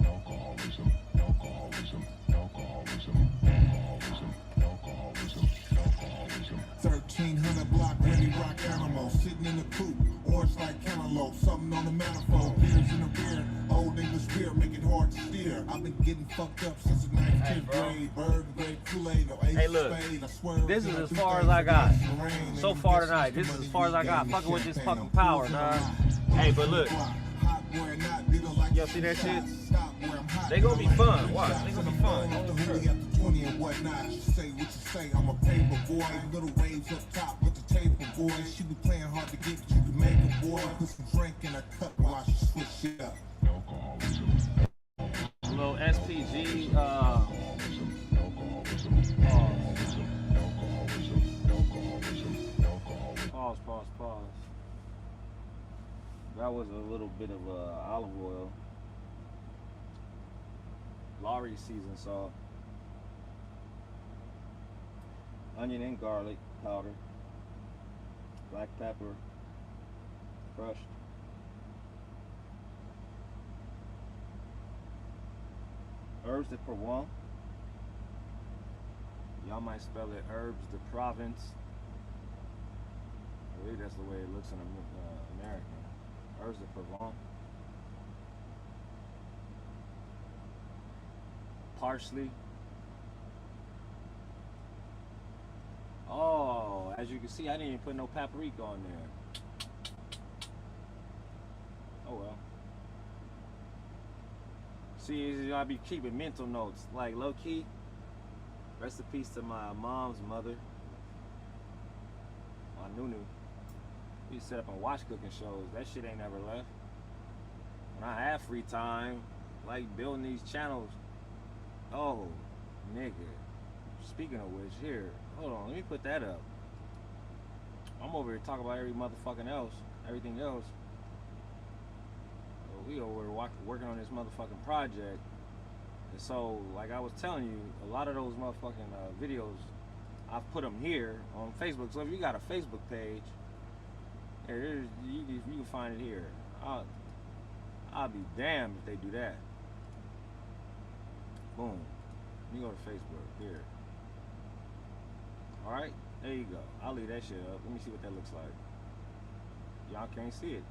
alcoholism, alcoholism, alcoholism, alcoholism, alcoholism, alcoholism. 1300 block, ready rock animal, sitting in the coupe, orange like cantaloupe, something on the manifold, beers in the beer, old English beer, make it hard to steer. I've been getting fucked up since the 9th, 10th grade, bird and grape Hey, look, this is as far as I got. So far tonight, this is as far as I got. Fucking with this fucking power, dog. Hey, but look, y'all see that shit? They gonna be fun. Watch, they gonna be fun. Say what you say, I'm a paper boy. Little waves up top with the table boy. She be playing hard to get, but you can make a boy. Put some drink in a cup while I switch it up. A little SPG. Pause. That was a little bit of olive oil. Lowry seasoned salt. Onion and garlic powder. Black pepper. Crushed. Herbs de Provence. Y'all might spell it herbs de Provence. I believe that's the way it looks in American. Herbs de Provence. Parsley. Oh, as you can see, I didn't even put no paprika on there. Oh well. See, I be keeping mental notes, like low key. Rest in peace to my mom's mother, my Nunu. We used to set up and watch cooking shows. That shit ain't never left. When I have free time, like building these channels. Oh, nigga. Speaking of which, here, hold on, let me put that up. I'm over here talking about everything else. We over here working on this motherfucking project. And so, like I was telling you, a lot of those motherfucking videos, I've put them here on Facebook. So if you got a Facebook page, you can find it here. I'll be damned if they do that. Boom. You go to Facebook here. All right, there you go. I'll leave that shit up. Let me see what that looks like. Y'all can't see it,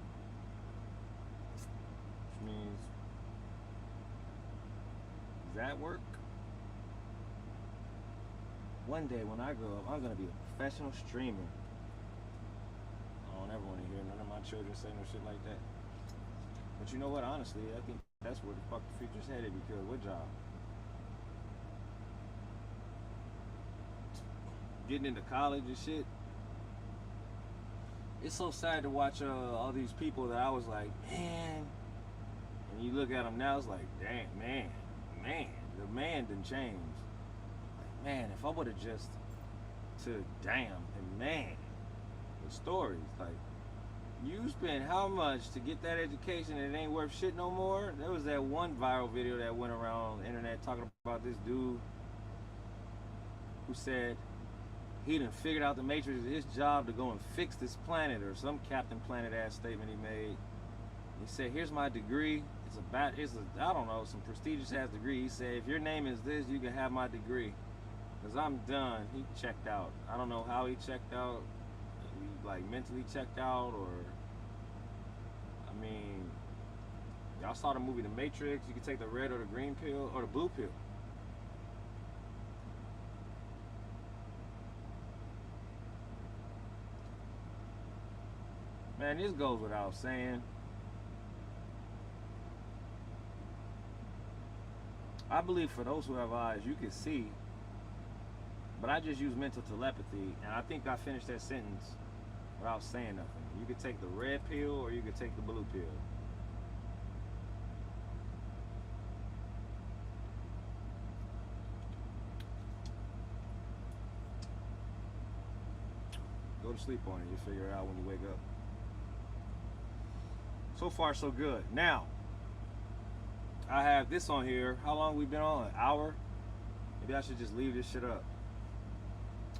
which means, does that work? One day when I grow up, I'm gonna be a professional streamer. I don't ever want to hear none of my children say no shit like that. But you know what? Honestly, I think that's where the fuck the future's headed. Because what job? Getting into college and shit. It's so sad to watch all these people that I was like, man. And you look at them now, it's like, damn, man, the man done changed. Like, man, if I would have just to damn and man, the stories like. You spent how much to get that education and it ain't worth shit no more? There was that one viral video that went around on the internet talking about this dude who said he done figured out the Matrix is his job to go and fix this planet, or some Captain Planet ass statement he made. He said, here's my degree. I don't know, some prestigious ass degree. He said, if your name is this, you can have my degree. Cause I'm done. He checked out. I don't know how he checked out. Like mentally checked out, or I mean, y'all saw the movie The Matrix. You can take the red or the green pill or the blue pill. Man, this goes without saying. I believe for those who have eyes, you can see, but I just use mental telepathy, and I think I finished that sentence without saying nothing. You could take the red pill or you could take the blue pill. Go to sleep on it. You'll figure it out when you wake up. So far, so good. Now, I have this on here. How long we been on? An hour? Maybe I should just leave this shit up.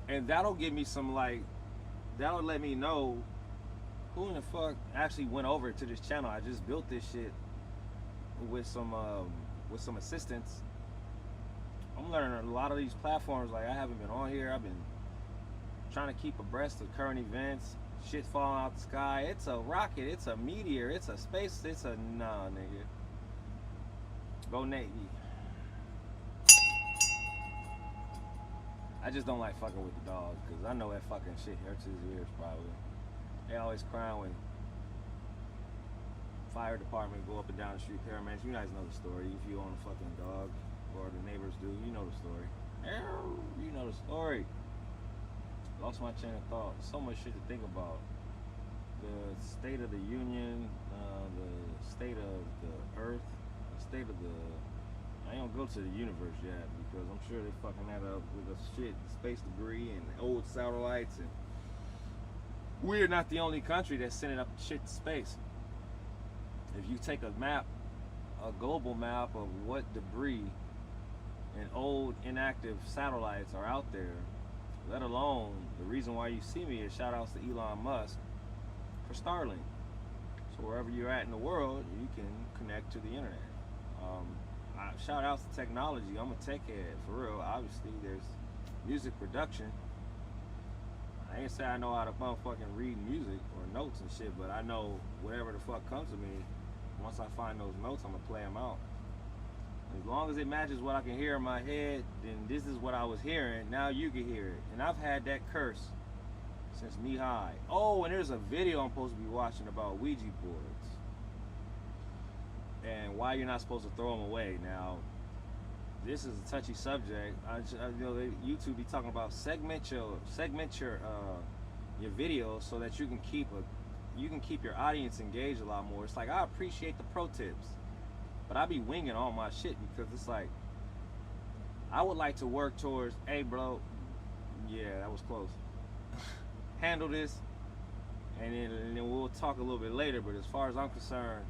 And that'll give me some, like, that'll let me know who in the fuck actually went over to this channel. I just built this shit with some assistance. I'm learning a lot of these platforms. Like, I haven't been on here. I've been trying to keep abreast of current events. Shit falling out the sky. It's a rocket. It's a meteor. It's a space. It's a nah, nigga. Go Navy. I just don't like fucking with the dogs because I know that fucking shit hurts his ears probably. They always crying when fire department go up and down the street, paramedics. You guys know the story. If you own a fucking dog or the neighbors do, you know the story. You know the story. Lost my chain of thought. So much shit to think about. The state of the union, the state of the earth, the state of the... I ain't gonna go to the universe yet because I'm sure they're fucking that up with the shit, space debris and old satellites. And we're not the only country that's sending up shit to space. If you take a map, a global map of what debris and old inactive satellites are out there, let alone the reason why you see me is shout outs to Elon Musk for Starlink. So wherever you're at in the world, you can connect to the internet. Shout outs to technology. I'm a tech head, for real. Obviously, there's music production. I ain't say I know how to motherfucking read music or notes and shit, but I know whatever the fuck comes to me, once I find those notes, I'm gonna play them out. As long as it matches what I can hear in my head, then this is what I was hearing. Now you can hear it. And I've had that curse since knee high. Oh, and there's a video I'm supposed to be watching about Ouija boards and why you're not supposed to throw them away. Now, this is a touchy subject. You know, YouTube be talking about segment your videos so that you can keep your audience engaged a lot more. It's like I appreciate the pro tips, but I be winging all my shit because it's like I would like to work towards, hey bro, yeah, that was close. Handle this, and then we'll talk a little bit later. But as far as I'm concerned,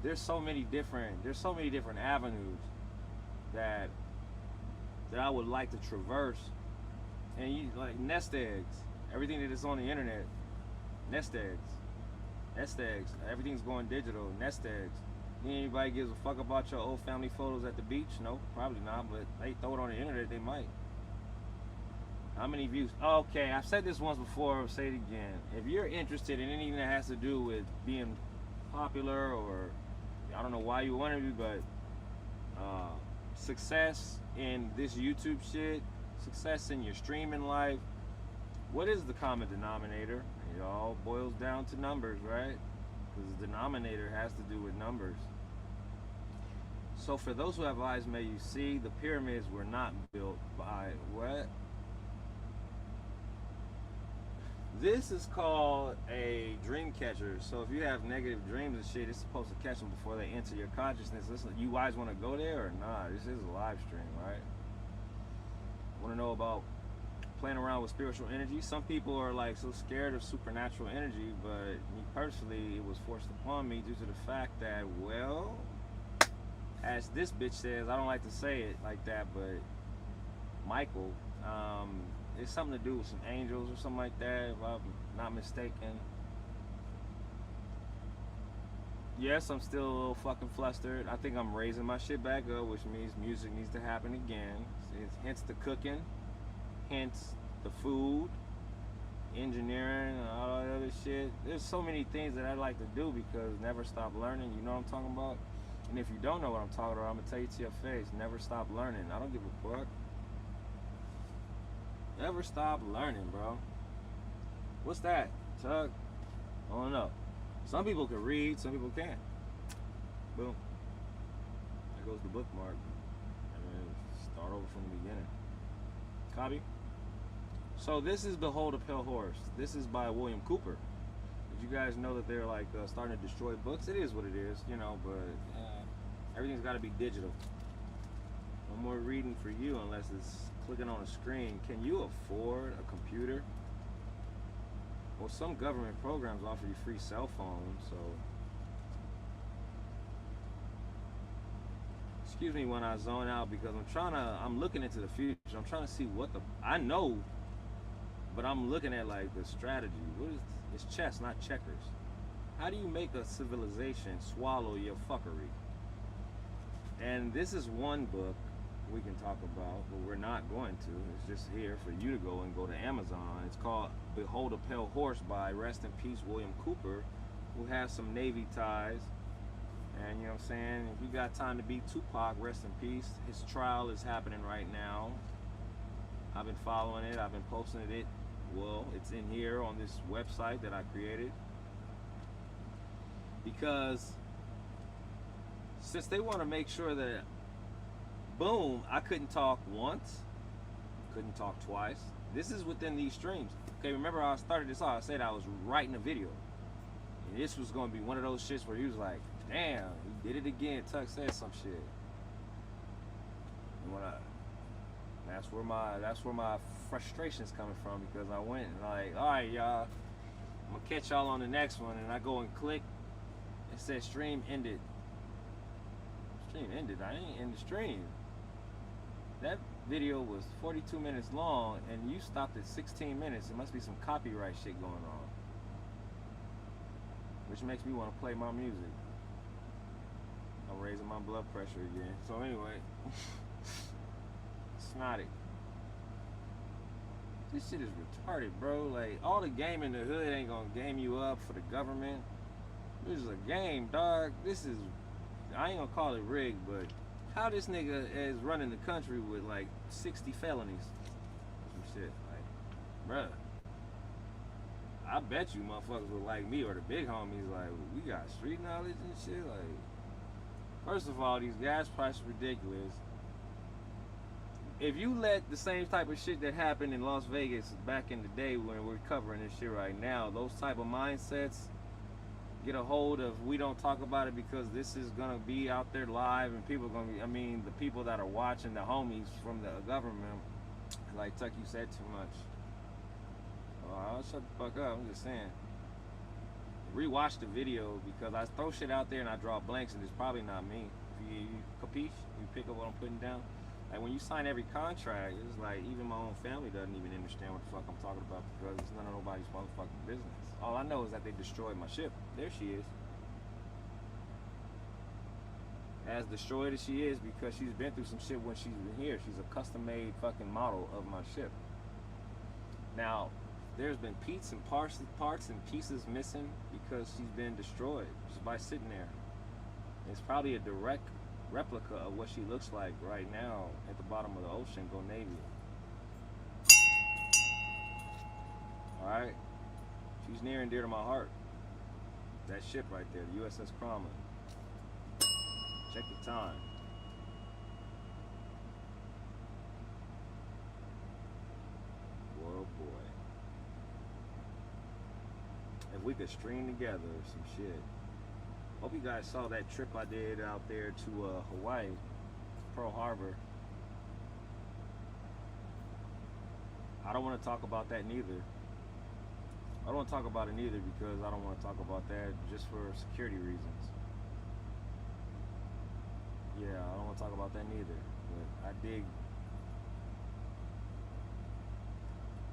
there's so many different avenues that I would like to traverse. And you like nest eggs, everything that is on the internet, nest eggs, everything's going digital, nest eggs. Anybody gives a fuck about your old family photos at the beach? No, probably not, but they throw it on the internet, they might. How many views? Okay, I've said this once before, I'll say it again. If you're interested in anything that has to do with being popular, or I don't know why you want to be, but success in this YouTube shit, success in your streaming life, what is the common denominator? It all boils down to numbers, right? Because the denominator has to do with numbers. So for those who have eyes, may you see, the pyramids were not built by what? This is called a dream catcher. So if you have negative dreams and shit, it's supposed to catch them before they enter your consciousness. Listen, you guys want to go there or not? This is a live stream, right? Want to know about playing around with spiritual energy? Some people are like so scared of supernatural energy, but me personally, it was forced upon me due to the fact that, well, as this bitch says, I don't like to say it like that, but Michael, it's something to do with some angels or something like that, if I'm not mistaken. Yes, I'm still a little fucking flustered. I think I'm raising my shit back up, which means music needs to happen again. Hence the cooking, hence the food, engineering, and all that other shit. There's so many things that I like to do because never stop learning, you know what I'm talking about? And if you don't know what I'm talking about, I'm gonna tell you to your face, never stop learning. I don't give a fuck. Never stop learning, bro. What's that, Tuck? I don't know. Some people can read, some people can't. Boom. There goes the bookmark. And then start over from the beginning. Copy? So this is Behold a Pale Horse. This is by William Cooper. Did you guys know that they're like starting to destroy books? It is what it is, you know, but everything's got to be digital. No more reading for you unless it's clicking on a screen. Can you afford a computer? Well, some government programs offer you free cell phones, so excuse me when I zone out because I'm looking into the future. I'm trying to see what I know, but I'm looking at like the strategy. What is it's chess, not checkers. How do you make a civilization swallow your fuckery? And this is one book we can talk about, but we're not going to. It's just here for you to go and go to Amazon. It's called Behold a Pale Horse by, rest in peace, William Cooper, who has some Navy ties. And you know what I'm saying? If you got time to beat Tupac, rest in peace. His trial is happening right now. I've been following it. I've been posting it. Well, it's in here on this website that I created. Because since they want to make sure that, boom, I couldn't talk once, couldn't talk twice. This is within these streams. Okay, remember how I started this off? I said I was writing a video. And this was going to be one of those shits where he was like, damn, he did it again. Tuck said some shit. And when that's where my frustration's coming from, because I went and like, all right, y'all, I'm gonna catch y'all on the next one, and I go and click. It says stream ended. Stream ended. I ain't in the stream. That video was 42 minutes long, and you stopped at 16 minutes. There must be some copyright shit going on, which makes me want to play my music. I'm raising my blood pressure again. So anyway, snotty. This shit is retarded, bro. Like, all the game in the hood ain't gonna game you up for the government. This is a game, dog. This is, I ain't gonna call it rigged, but how this nigga is running the country with like 60 felonies. Some shit, like, bruh. I bet you motherfuckers would like me, or the big homies, like, we got street knowledge and shit. Like, first of all, these gas prices are ridiculous. If you let the same type of shit that happened in Las Vegas back in the day when we're covering this shit right now, those type of mindsets get a hold of, we don't talk about it because this is gonna be out there live, and people are gonna be, I mean, the people that are watching, the homies from the government, like, Tuck, you said too much. Oh, I'll shut the fuck up, I'm just saying. Rewatch the video, because I throw shit out there and I draw blanks, and it's probably not me. If you capiche, you pick up what I'm putting down. Like, when you sign every contract, it's like even my own family doesn't even understand what the fuck I'm talking about, because it's none of nobody's motherfucking business. All I know is that they destroyed my ship. There she is. As destroyed as she is, because she's been through some shit when she's been here. She's a custom-made fucking model of my ship. Now, there's been parts and pieces missing because she's been destroyed just by sitting there. It's probably a direct replica of what she looks like right now at the bottom of the ocean. Go Navy. Alright? She's near and dear to my heart. That ship right there, the USS Cromwell. Check the time. Whoa, boy. If we could string together some shit. Hope you guys saw that trip I did out there to Hawaii, Pearl Harbor. I don't want to talk about that neither. I don't want to talk about it neither because I don't want to talk about that just for security reasons. Yeah, I don't want to talk about that neither. But I dig.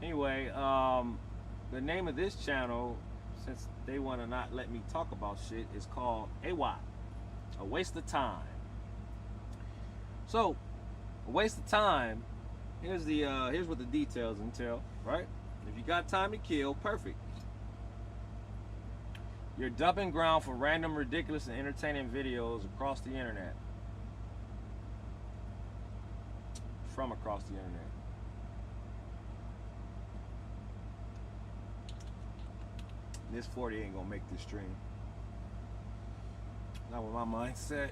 Anyway, the name of this channel, since they want to not let me talk about shit, is called AWOT, a waste of time. So, a waste of time. Here's what the details entail, right? If you got time to kill, perfect. You're dumping ground for random, ridiculous, and entertaining videos across the internet. From across the internet. This 40 ain't gonna make this stream. Not with my mindset.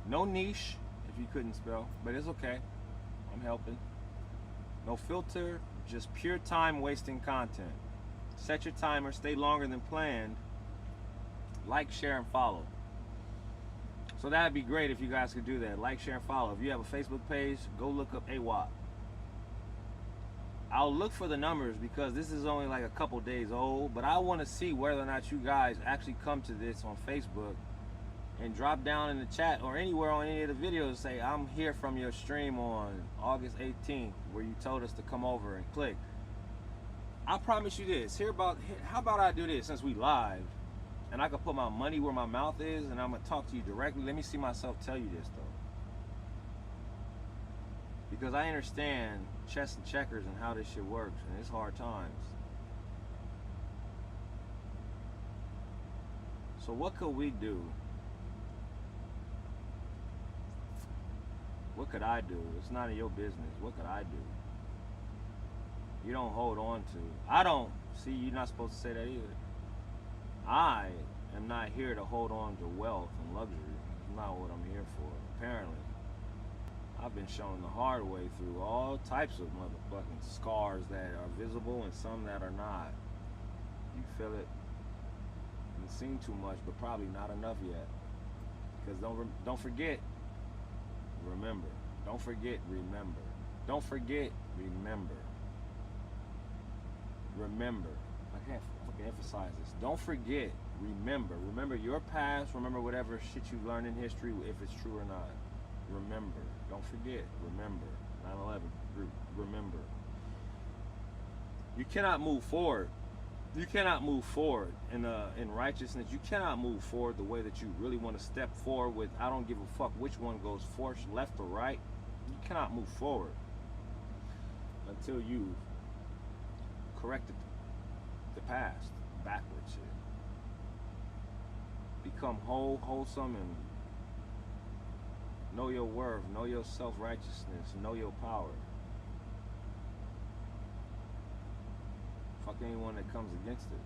No niche, if you couldn't spell, but it's okay. I'm helping. No filter, just pure time wasting content. Set your timer, stay longer than planned. Like, share, and follow. So that'd be great if you guys could do that. Like, share, and follow. If you have a Facebook page, go look up AWOT. I'll look for the numbers because this is only like a couple days old, but I want to see whether or not you guys actually come to this on Facebook and drop down in the chat or anywhere on any of the videos and say, I'm here from your stream on August 18th where you told us to come over and click. I promise you this. How about I do this since we live and I can put my money where my mouth is and I'm going to talk to you directly. Let me see myself tell you this though. Because I understand chess and checkers and how this shit works, and it's hard times. So what could we do What could I do? It's none of your business. What could I do? You don't hold on to. I don't. See, you're not supposed to say that either. I am not here to hold on to wealth and luxury. It's not what I'm here for. Apparently, I've been shown the hard way through all types of motherfucking scars that are visible and some that are not. You feel it? You've seen too much, but probably not enough yet. Because don't forget. Remember. Don't forget. Remember. Don't forget. Remember. Remember. I can't fucking emphasize this. Don't forget. Remember. Remember your past. Remember whatever shit you learned in history, if it's true or not. Remember. Don't forget. Remember. 9/11. Remember. You cannot move forward. You cannot move forward in righteousness. You cannot move forward the way that you really want to step forward with. I don't give a fuck which one goes first, left or right. You cannot move forward until you corrected the past, backward shit. Become whole, wholesome, and know your worth, know your self-righteousness, know your power. Fuck anyone that comes against it.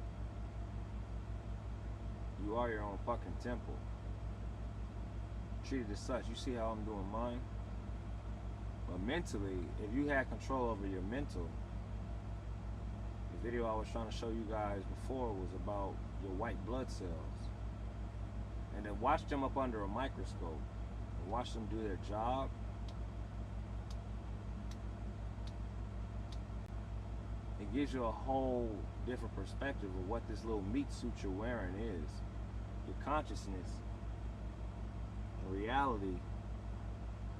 You are your own fucking temple. Treat it as such. You see how I'm doing mine? But mentally, if you had control over your mental, the video I was trying to show you guys before was about your white blood cells. And then watch them up under a microscope and watch them do their job. It gives you a whole different perspective of what this little meat suit you're wearing is. Your consciousness and reality.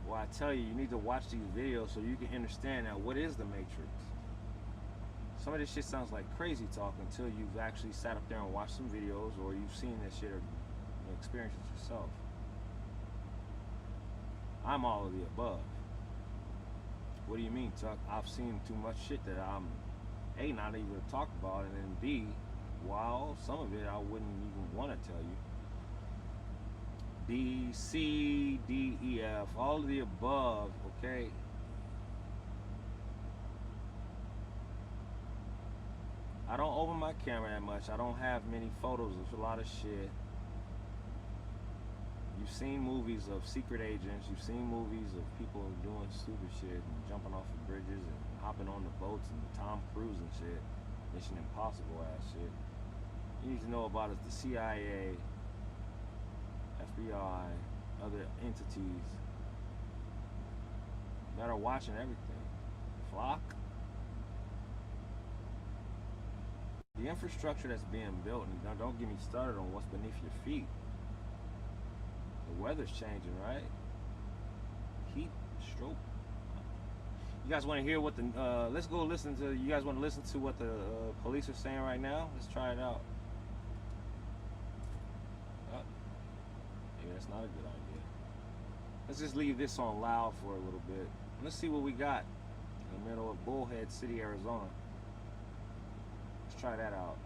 Well, I tell you, you need to watch these videos so you can understand now what is the Matrix. Some of this shit sounds like crazy talk until you've actually sat up there and watched some videos, or you've seen this shit or experienced it yourself. I'm all of the above. What do you mean, Tuck? I've seen too much shit that I'm A, not even to talk about, and then B, while some of it I wouldn't even want to tell you. B, C, D, E, F, all of the above, okay? I don't open my camera that much. I don't have many photos of a lot of shit. You've seen movies of secret agents. You've seen movies of people doing stupid shit and jumping off of bridges and hopping on the boats and Tom Cruise and shit. Mission Impossible ass shit. You need to know about is the CIA, FBI, other entities that are watching everything. Flock. The infrastructure that's being built, and don't get me started on what's beneath your feet. The weather's changing, right? Heat stroke. You guys want to hear what the let's go listen to, you guys want to listen to what the police are saying right now? Let's try it out. Maybe that's not a good idea. Let's just leave this on loud for a little bit. Let's see what we got in the middle of Bullhead City, Arizona. Let's try that out.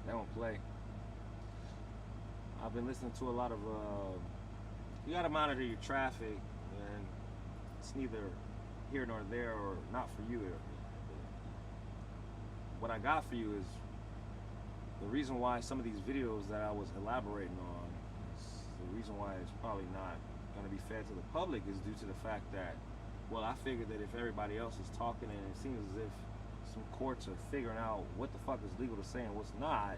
That won't play. I've been listening to a lot of you gotta monitor your traffic, and it's neither here nor there or not for you. What I got for you is the reason why some of these videos that I was elaborating on, the reason why it's probably not going to be fed to the public is due to the fact that, well, I figured that if everybody else is talking and it seems as if some courts are figuring out what the fuck is legal to say and what's not,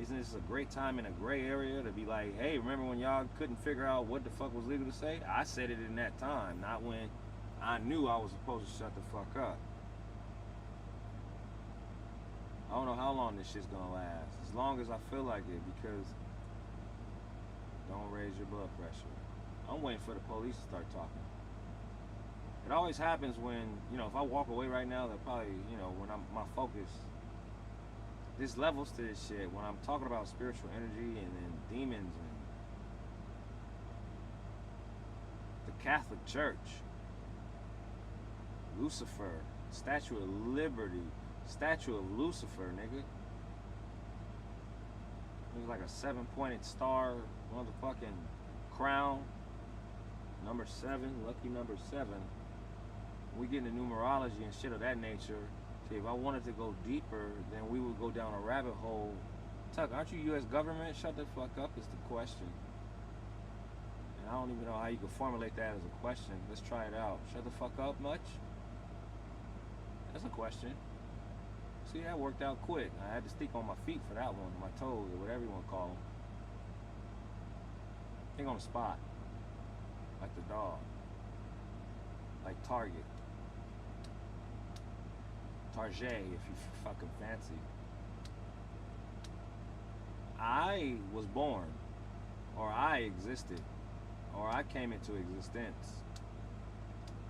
isn't this a great time in a gray area to be like, hey, remember when y'all couldn't figure out what the fuck was legal to say? I said it in that time, not when I knew I was supposed to shut the fuck up. I don't know how long this shit's gonna last. As long as I feel like it, because don't raise your blood pressure. I'm waiting for the police to start talking. It always happens when, you know, if I walk away right now, they'll probably, you know, when my focus, this levels to this shit, when I'm talking about spiritual energy and then demons and the Catholic Church, Lucifer, Statue of Liberty, Statue of Lucifer, nigga. It was like a 7-pointed star, motherfucking crown. Number 7, lucky number 7. We get into numerology and shit of that nature. See, if I wanted to go deeper, then we would go down a rabbit hole. Tuck, aren't you U.S. government? Shut the fuck up is the question. And I don't even know how you can formulate that as a question. Let's try it out. Shut the fuck up much? That's a question. See, that worked out quick. I had to stick on my feet for that one, my toes, or whatever you want to call them. Think on the spot. Like the dog. Like Target. Target, if you fucking fancy. I was born, or I existed, or I came into existence.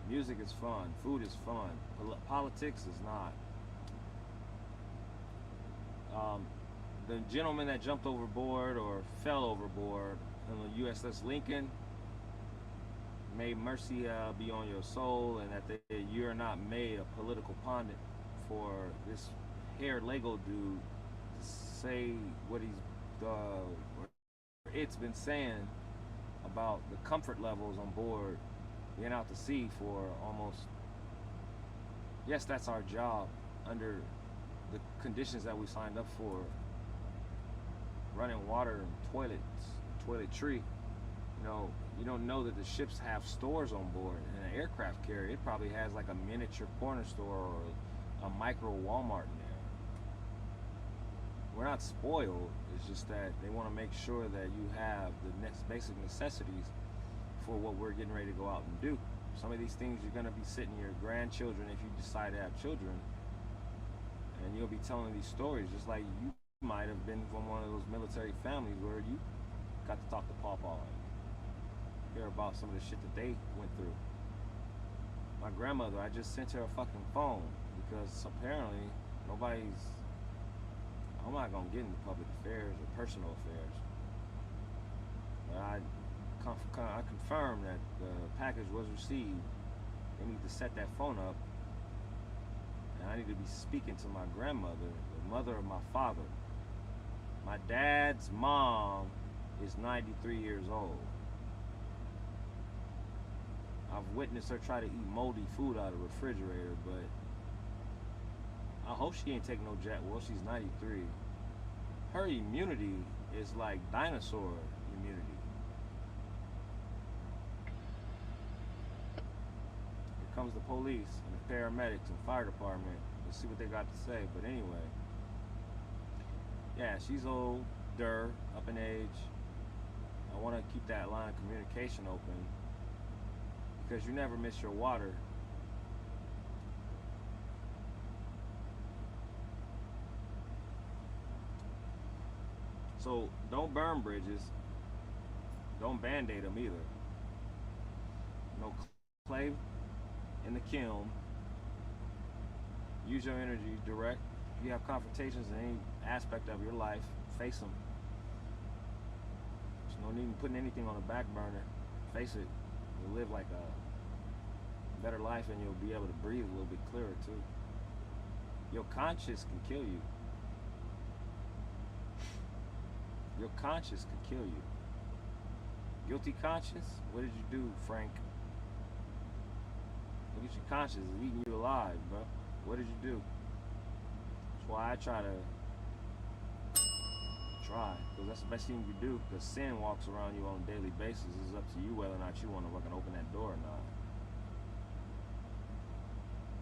Music is fun. Food is fun. Politics is not. The gentleman that jumped overboard or fell overboard on the USS Lincoln, may mercy be on your soul, and that you're not made a political pundit for this hair Lego dude to say what it's been saying about the comfort levels on board being out to sea for almost, yes, that's our job under the conditions that we signed up for. Running water and toiletry. You know, you don't know that the ships have stores on board. In an aircraft carrier, it probably has like a miniature corner store or a micro Walmart in there. We're not spoiled. It's just that they want to make sure that you have the next basic necessities for what we're getting ready to go out and do. Some of these things you're going to be sitting your grandchildren, if you decide to have children, and you'll be telling these stories just like you might have been from one of those military families where you got to talk to Pawpaw and hear about some of the shit that they went through. My grandmother, I just sent her a fucking phone because apparently I'm not gonna get into public affairs or personal affairs, but I confirmed that the package was received. They need to set that phone up, and I need to be speaking to my grandmother, the mother of my father. My dad's mom is 93 years old. I've witnessed her try to eat moldy food out of the refrigerator, but I hope she ain't taking no jack. Well, she's 93. Her immunity is like dinosaur immunity. Here comes the police and the paramedics and fire department. Let's see what they got to say. But anyway, yeah, she's older, up in age. I want to keep that line of communication open because you never miss your water. So don't burn bridges. Don't band-aid them either. No clay in the kiln. Use your energy direct. If you have confrontations in any aspect of your life, face them. There's no need in putting anything on the back burner. Face it. You'll live like a better life, and you'll be able to breathe a little bit clearer too. Your conscience can kill you. Your conscience could kill you. Guilty conscience? What did you do, Frank? Look at your conscience. It's eating you alive, bro. What did you do? That's why I try, because that's the best thing you do, because sin walks around you on a daily basis. It's up to you whether or not you want to fucking open that door or not.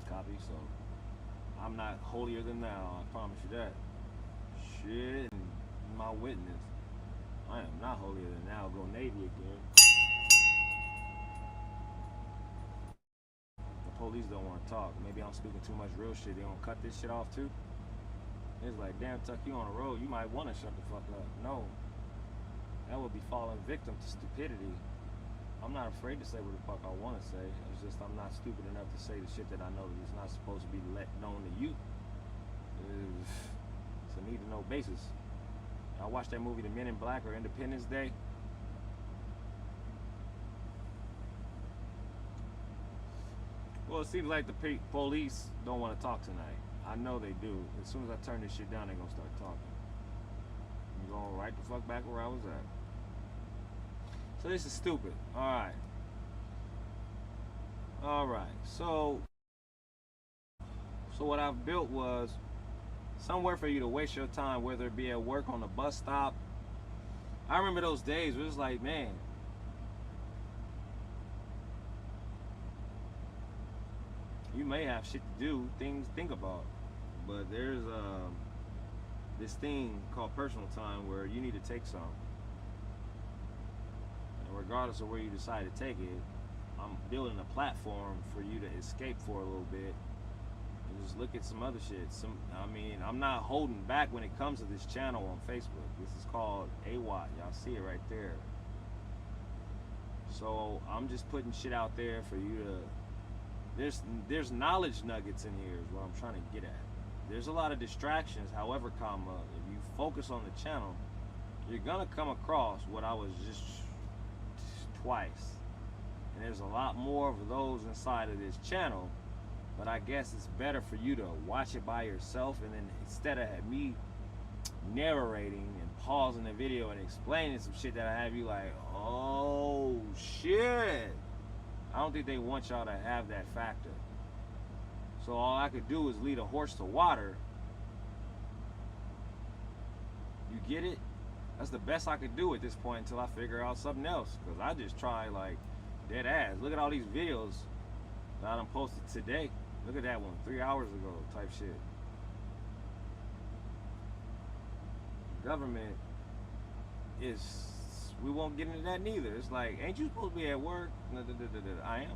Copy? So, I'm not holier than thou, I promise you that. Shit, and my witness. I am not holier than thou. Go Navy again. The police don't want to talk. Maybe I'm speaking too much real shit. They gonna cut this shit off too? It's like, damn, Tuck, you on the road. You might want to shut the fuck up. No. That would be falling victim to stupidity. I'm not afraid to say what the fuck I want to say. It's just I'm not stupid enough to say the shit that I know that is not supposed to be let known to you. It's a need to know basis. I watched that movie, The Men in Black or Independence Day. Well, it seems like the police don't want to talk tonight. I know they do. As soon as I turn this shit down, they're going to start talking. I'm going right the fuck back where I was at. So this is stupid. Alright. All right, so what I've built was somewhere for you to waste your time, whether it be at work, on the bus stop. I remember those days where it was like, man, you may have shit to do, things to think about, but there's this thing called personal time where you need to take some. And regardless of where you decide to take it, I'm building a platform for you to escape for a little bit and just look at some other shit. I mean, I'm not holding back when it comes to this channel on Facebook. This is called AWAT. Y'all see it right there. So I'm just putting shit out there for you to. There's knowledge nuggets in here is what I'm trying to get at. There's a lot of distractions. However, if you focus on the channel, you're gonna come across what I was just twice. And there's a lot more of those inside of this channel, but I guess it's better for you to watch it by yourself, and then instead of me narrating and pausing the video and explaining some shit that I have you like, oh shit. I don't think they want y'all to have that factor. So all I could do is lead a horse to water. You get it? That's the best I could do at this point until I figure out something else. Because I just try like dead ass. Look at all these videos that I done posted today. Look at that one, 3 hours ago type shit. Government is, we won't get into that neither. It's like, ain't you supposed to be at work? I am.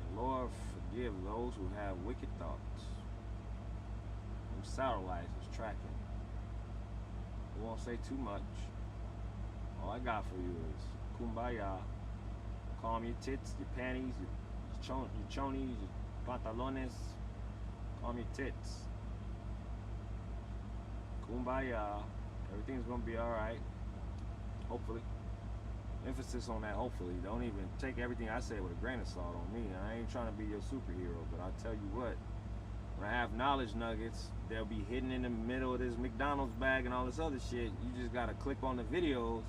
And Lord, forgive those who have wicked thoughts. Them satellites is tracking. We won't say too much. All I got for you is kumbaya. Calm your tits, your panties, your chonies, your pantalones. Calm your tits. Kumbaya. Everything's gonna be alright. Hopefully. Emphasis on that hopefully. Don't even take everything I say with a grain of salt on me. I ain't trying to be your superhero, but I'll tell you what. When I have knowledge nuggets, they'll be hidden in the middle of this McDonald's bag and all this other shit. You just gotta click on the videos.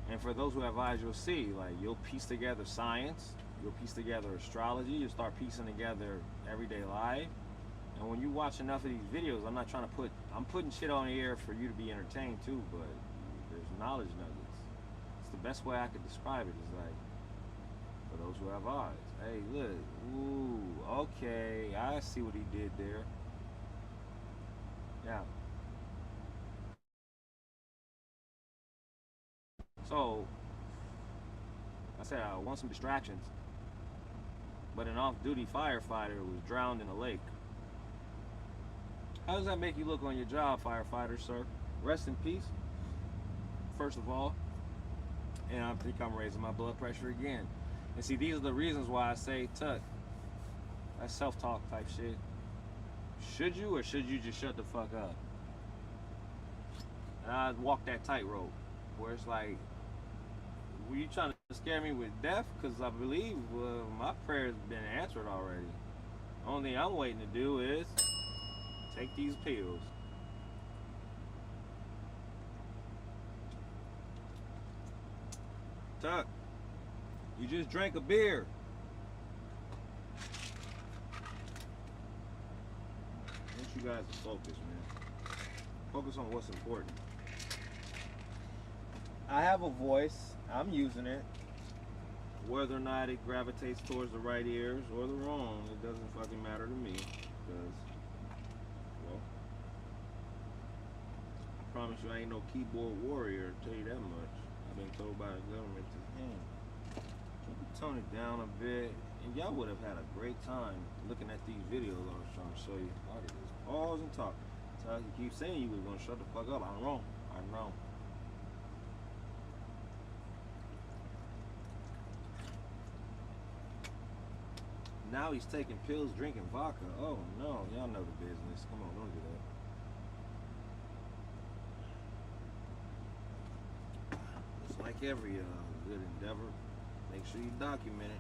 And for those who have eyes, you'll see, like, you'll piece together science, you'll piece together astrology, you'll start piecing together everyday life. And when you watch enough of these videos, I'm not trying to I'm putting shit on the air for you to be entertained too, but there's knowledge nuggets. It's the best way I could describe it, is like, for those who have eyes. Hey, look, ooh, okay, I see what he did there. Yeah. So, I said I want some distractions, but an off-duty firefighter was drowned in a lake. How does that make you look on your job, firefighter, sir? Rest in peace, first of all. And I think I'm raising my blood pressure again. And see, these are the reasons why I say, Tuck, that's self-talk type shit. Should you, or should you just shut the fuck up? And I walk that tightrope where it's like, were you trying to scare me with death? Because I believe my prayer's been answered already. The only thing I'm waiting to do is take these pills. Tuck, you just drank a beer. I want you guys to focus, man. Focus on what's important. I have a voice. I'm using it. Whether or not it gravitates towards the right ears or the wrong, it doesn't fucking matter to me. Because, well, I promise you I ain't no keyboard warrior, I'll tell you that much. I've been told by the government to, can you tone it down a bit? And y'all would have had a great time looking at these videos I was trying to show you. I could just pause and talk. So you keep saying you was gonna shut the fuck up. I'm wrong. I'm wrong. Now he's taking pills, drinking vodka. Oh no, y'all know the business. Come on, don't do that. It's like every good endeavor. Make sure you document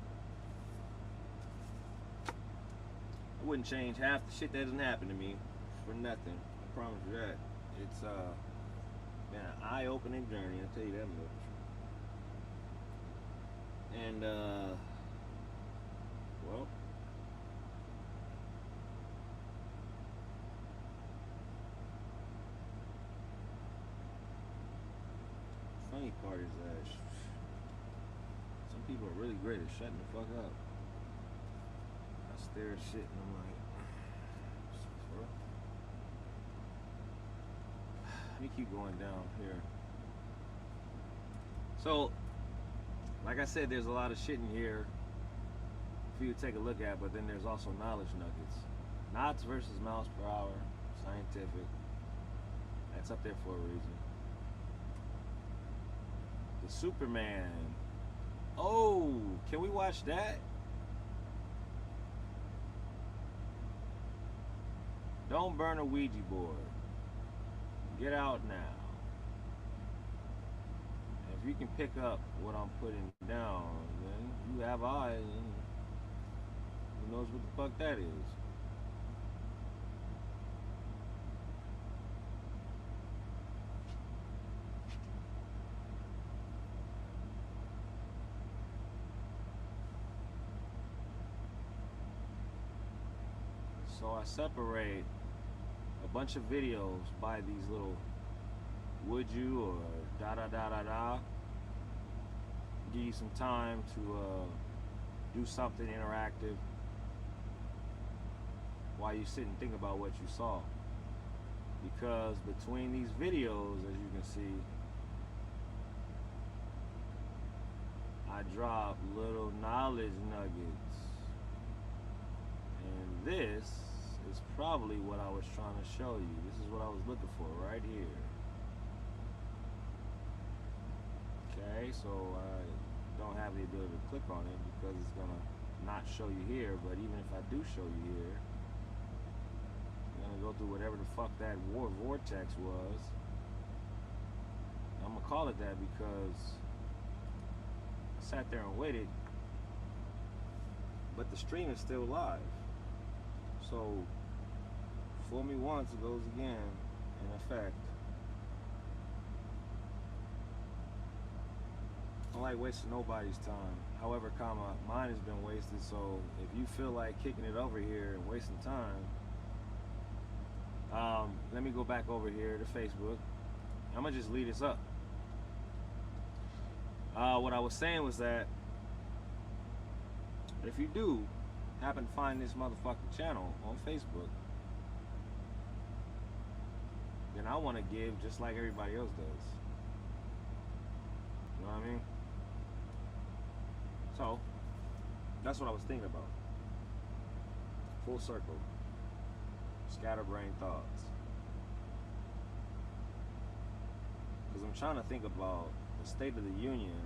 it. I wouldn't change half the shit that doesn't happen to me for nothing. I promise you that. It's been an eye-opening journey, I'll tell you that much. And well, funny part is that some people are really great at shutting the fuck up. I stare at shit and I'm like, for real? Let me keep going down here. So, like I said, there's a lot of shit in here for you to take a look at, but then there's also knowledge nuggets. Knots versus miles per hour, scientific. That's up there for a reason. The Superman. Oh, can we watch that? Don't burn a Ouija board. Get out now. If you can pick up what I'm putting down, then you have eyes, and who knows what the fuck that is. So I separate a bunch of videos by these little would you or da da da da da. Give you some time to do something interactive while you sit and think about what you saw. Because between these videos, as you can see, I drop little knowledge nuggets. And this is probably what I was trying to show you. This is what I was looking for right here. Okay, so I don't have the ability to click on it because it's gonna not show you here, but even if I do show you here, I'm gonna go through whatever the fuck that vortex was. I'm gonna call it that because I sat there and waited, but the stream is still live. So, fool me once, it goes again, in effect. I don't like wasting nobody's time. However, mine has been wasted, so if you feel like kicking it over here and wasting time, let me go back over here to Facebook. I'm gonna just leave this up. What I was saying was that if you do happen to find this motherfucking channel on Facebook, then I want to give just like everybody else does. You know what I mean? So, that's what I was thinking about. Full circle. Scatterbrain thoughts. Because I'm trying to think about the State of the Union,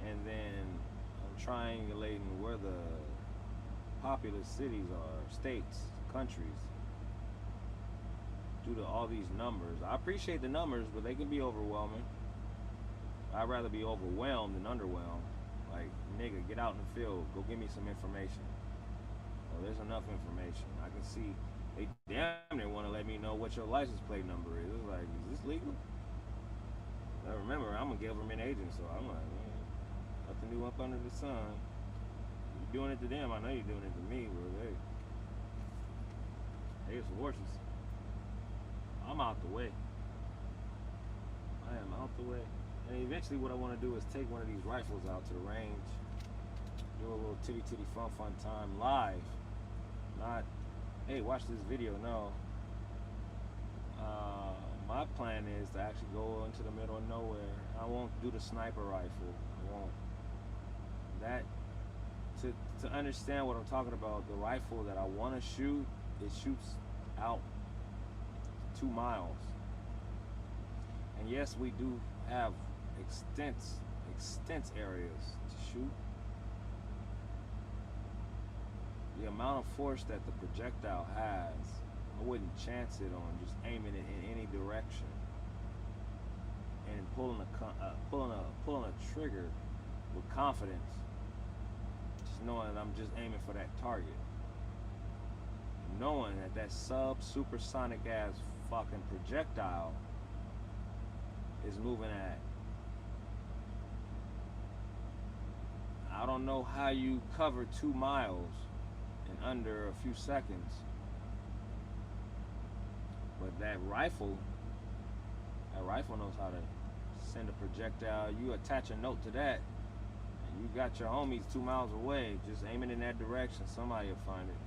and then I'm triangulating where the populous cities are, states, countries, due to all these numbers. I appreciate the numbers, but they can be overwhelming. I'd rather be overwhelmed than underwhelmed. Like, nigga, get out in the field, go give me some information. Well, there's enough information. I can see they damn near want to let me know what your license plate number is. It's like, is this legal? Now remember, I'm a government agent, so I'm like, man, nothing new up under the sun. You're doing it to them, I know you're doing it to me, bro. Hey, it's horses. I'm out the way. I am out the way. And eventually what I want to do is take one of these rifles out to the range, do a little titty fun time live. Not, hey, watch this video, no. My plan is to actually go into the middle of nowhere. I won't do the sniper rifle. I won't. That, to understand what I'm talking about, the rifle that I want to shoot, it shoots out 2 miles. And yes, we do have extensive areas to shoot. The amount of force that the projectile has, I wouldn't chance it on just aiming it in any direction and pulling a trigger with confidence, just knowing that I'm just aiming for that target, knowing that supersonic ass fucking projectile is moving at I don't know how you cover 2 miles in under a few seconds. But that rifle knows how to send a projectile. You attach a note to that, and you got your homies 2 miles away. Just aiming in that direction, somebody will find it.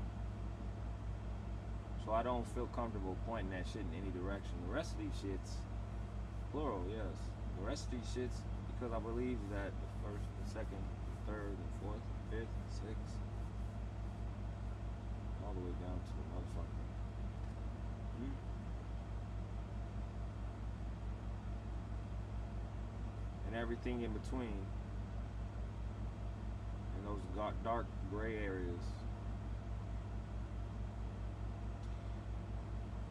So I don't feel comfortable pointing that shit in any direction. The rest of these shits, plural, yes. The rest of these shits, because I believe that the first, the second, the third, the fourth, the fifth, the sixth, all the way down to the motherfucker. And everything in between, in those dark gray areas.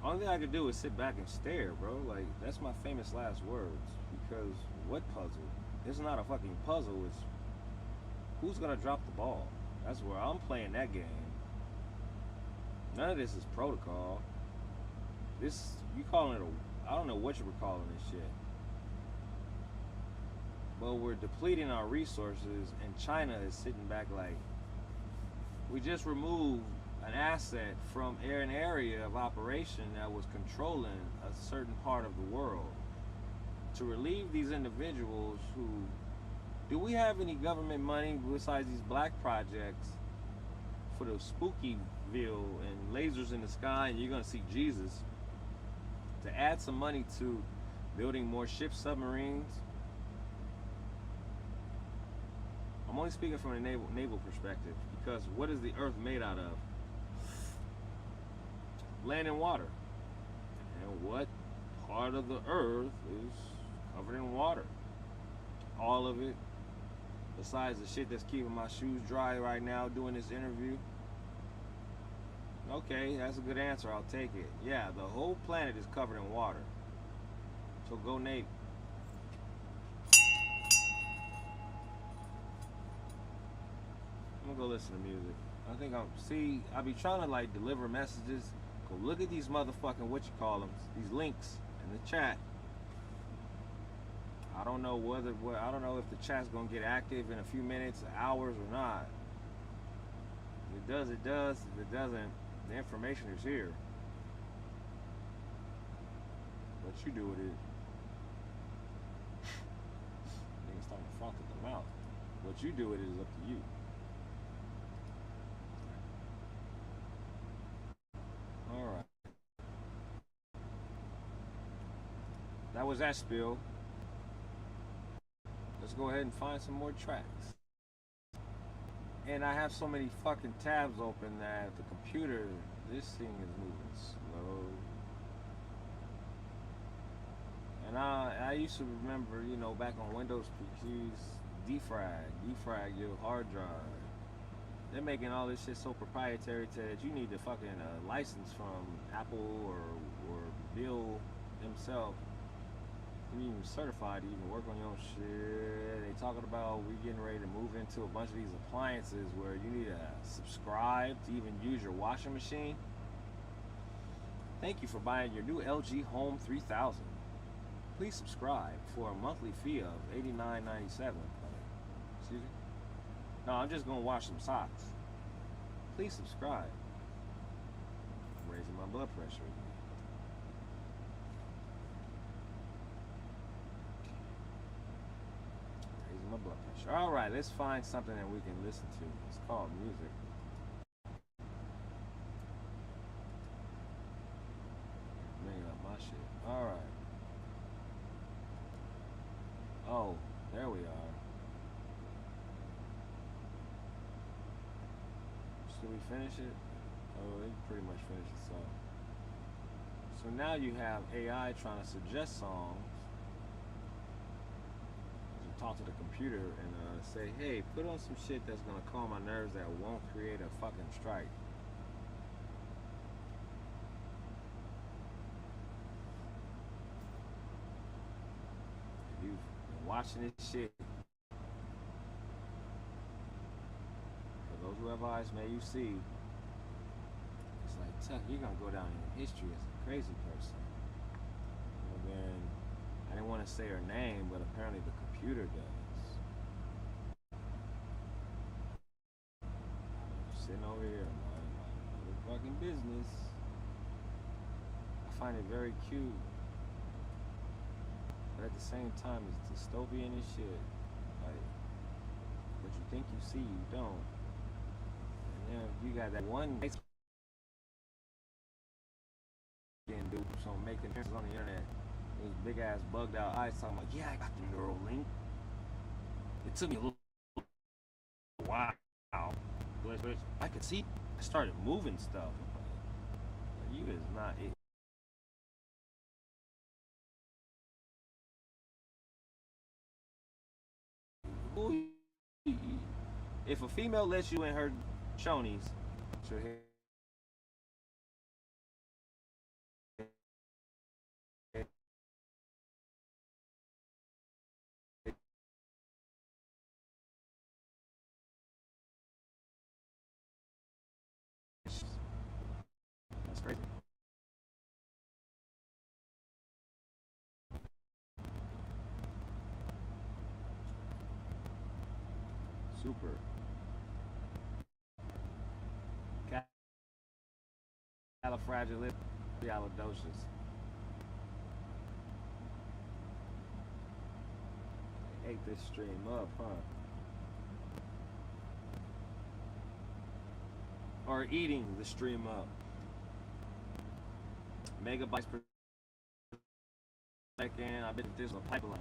Only thing I could do is sit back and stare, bro. Like, that's my famous last words. Because what puzzle? It's not a fucking puzzle. It's who's gonna drop the ball. That's where I'm playing that game. None of this is protocol. This, you calling it I don't know what you were calling this shit. But we're depleting our resources, and China is sitting back like, we just removed an asset from an area of operation that was controlling a certain part of the world. To relieve these individuals who, do we have any government money besides these black projects for the Spookyville and lasers in the sky and you're gonna see Jesus, to add some money to building more ship submarines? I'm only speaking from a naval perspective, because what is the earth made out of? Land and water. And what part of the earth is covered in water? All of it, besides the shit that's keeping my shoes dry right now doing this interview. Okay, that's a good answer, I'll take it. Yeah, the whole planet is covered in water. So go Navy. I'm gonna go listen to music. I think I be trying to like deliver messages. Go look at these motherfucking, what you call them, these links in the chat. I don't know I don't know if the chat's gonna get active in a few minutes, hours, or not. If it does, it does. If it doesn't, the information is here. What you do with it? Niggas starting to froth at the mouth. What you do with it is up to you. Alright. That was that spiel. Let's go ahead and find some more tracks. And I have so many fucking tabs open that the computer, this thing is moving slow. And I used to remember, you know, back on Windows PCs, defrag your hard drive. They're making all this shit so proprietary that you need to fucking license from Apple or Bill themselves. You even certified to even work on your own shit. They talking about we getting ready to move into a bunch of these appliances where you need to subscribe to even use your washing machine. Thank you for buying your new LG Home 3000. Please subscribe for a monthly fee of $89.97. Excuse me? No, I'm just gonna wash some socks. Please subscribe. I'm raising my blood pressure again. My blood pressure. All right, let's find something that we can listen to. It's called music. Bring up my shit. All right. Oh, there we are. Should we finish it? Oh, it pretty much finished itself. So now you have AI trying to suggest songs. Talk to the computer and say, hey, put on some shit that's gonna calm my nerves that won't create a fucking strike. If you've been watching this shit, for those who have eyes, may you see. It's like, Tuck, you're gonna go down in history as a crazy person. And then I didn't want to say her name, but apparently the computer does. sitting over here, my fucking business. I find it very cute, but at the same time, it's dystopian and shit. Like, what you think you see, you don't. And then you got that one dude so making appearances on the internet. Those big ass bugged out eyes talking about, yeah, I got the neural link. It took me a little while, but I could see. I started moving stuff. You is not it. If a female lets you in her chonies, she'll hear. That's crazy. Super. Califragilisticexpialidocious. Ate this stream up, huh? Or eating the stream up. Megabytes per second. I bet if there's a pipeline.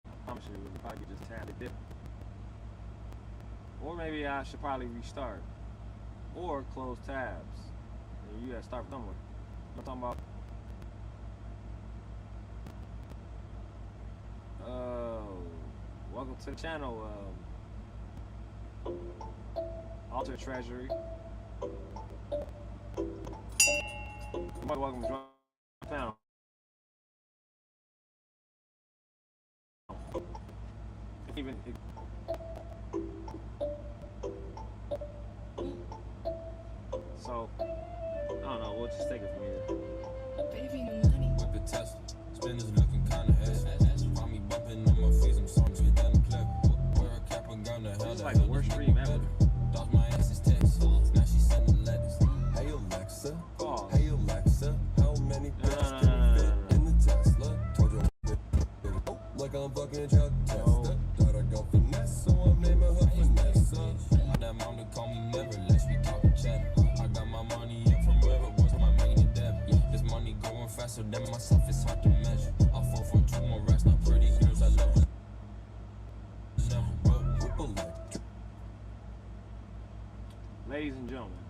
I promise you, we'll probably just tad it different. Or maybe I should probably restart. Or close tabs. You gotta start somewhere. I'm talking about. Welcome to the channel. Alter Treasury. Welcome to the channel. Even. So, I don't know, we'll just take it from here. Baby, money. Whip a Tesla. Spinners looking kinda ass. Find me bumping on my face, I'm sorry, shit down the clip. Wear a cap and gun to hell. This is like the worst stream ever. Dodge my ass's text. Now she sending letters. Hey Alexa. Oh. Hey Alexa. How many pairs can fit in the Tesla? Told you like I'm fucking Chuck Tester. Gotta go finesse, so I'm naming her Vanessa. That mom to call me never, let's be talking cheddar. I got my money in from wherever was my main endeavor. This money going faster than myself, it's hard to measure. I fall for 2 more racks, not pretty girls, I love it. Never broke, whip electric. Ladies and gentlemen.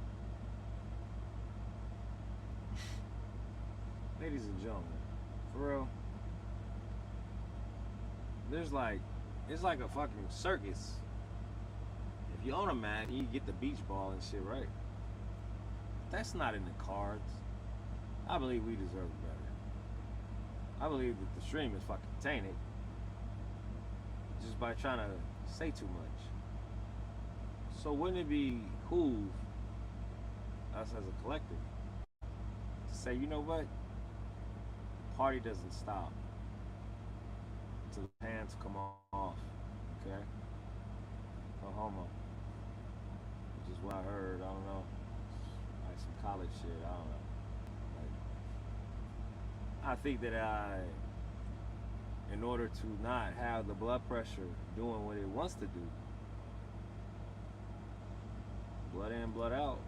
Ladies and gentlemen. For real. There's like, it's like a fucking circus. If you own a man, you get the beach ball and shit, right? That's not in the cards. I believe we deserve better. I believe that the stream is fucking tainted just by trying to say too much. So wouldn't it behoove us as a collective to say, you know what? The party doesn't stop until the pants come off, okay? No homo. Which is what I heard, I don't know. Like some college shit, I don't know. Like, I think that in order to not have the blood pressure doing what it wants to do, blood in, blood out,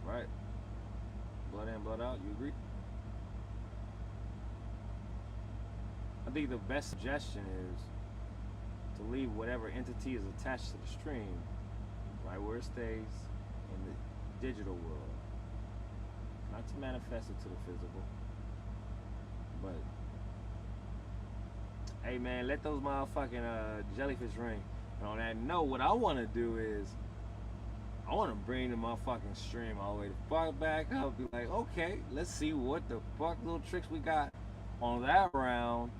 right? Blood in, blood out, you agree? I think the best suggestion is to leave whatever entity is attached to the stream right where it stays in the digital world. Not to manifest it to the physical, but hey man, let those motherfucking jellyfish ring. And on that note, what I want to do is I want to bring the motherfucking stream all the way the fuck back up. Be like, okay, let's see what the fuck little tricks we got on that round.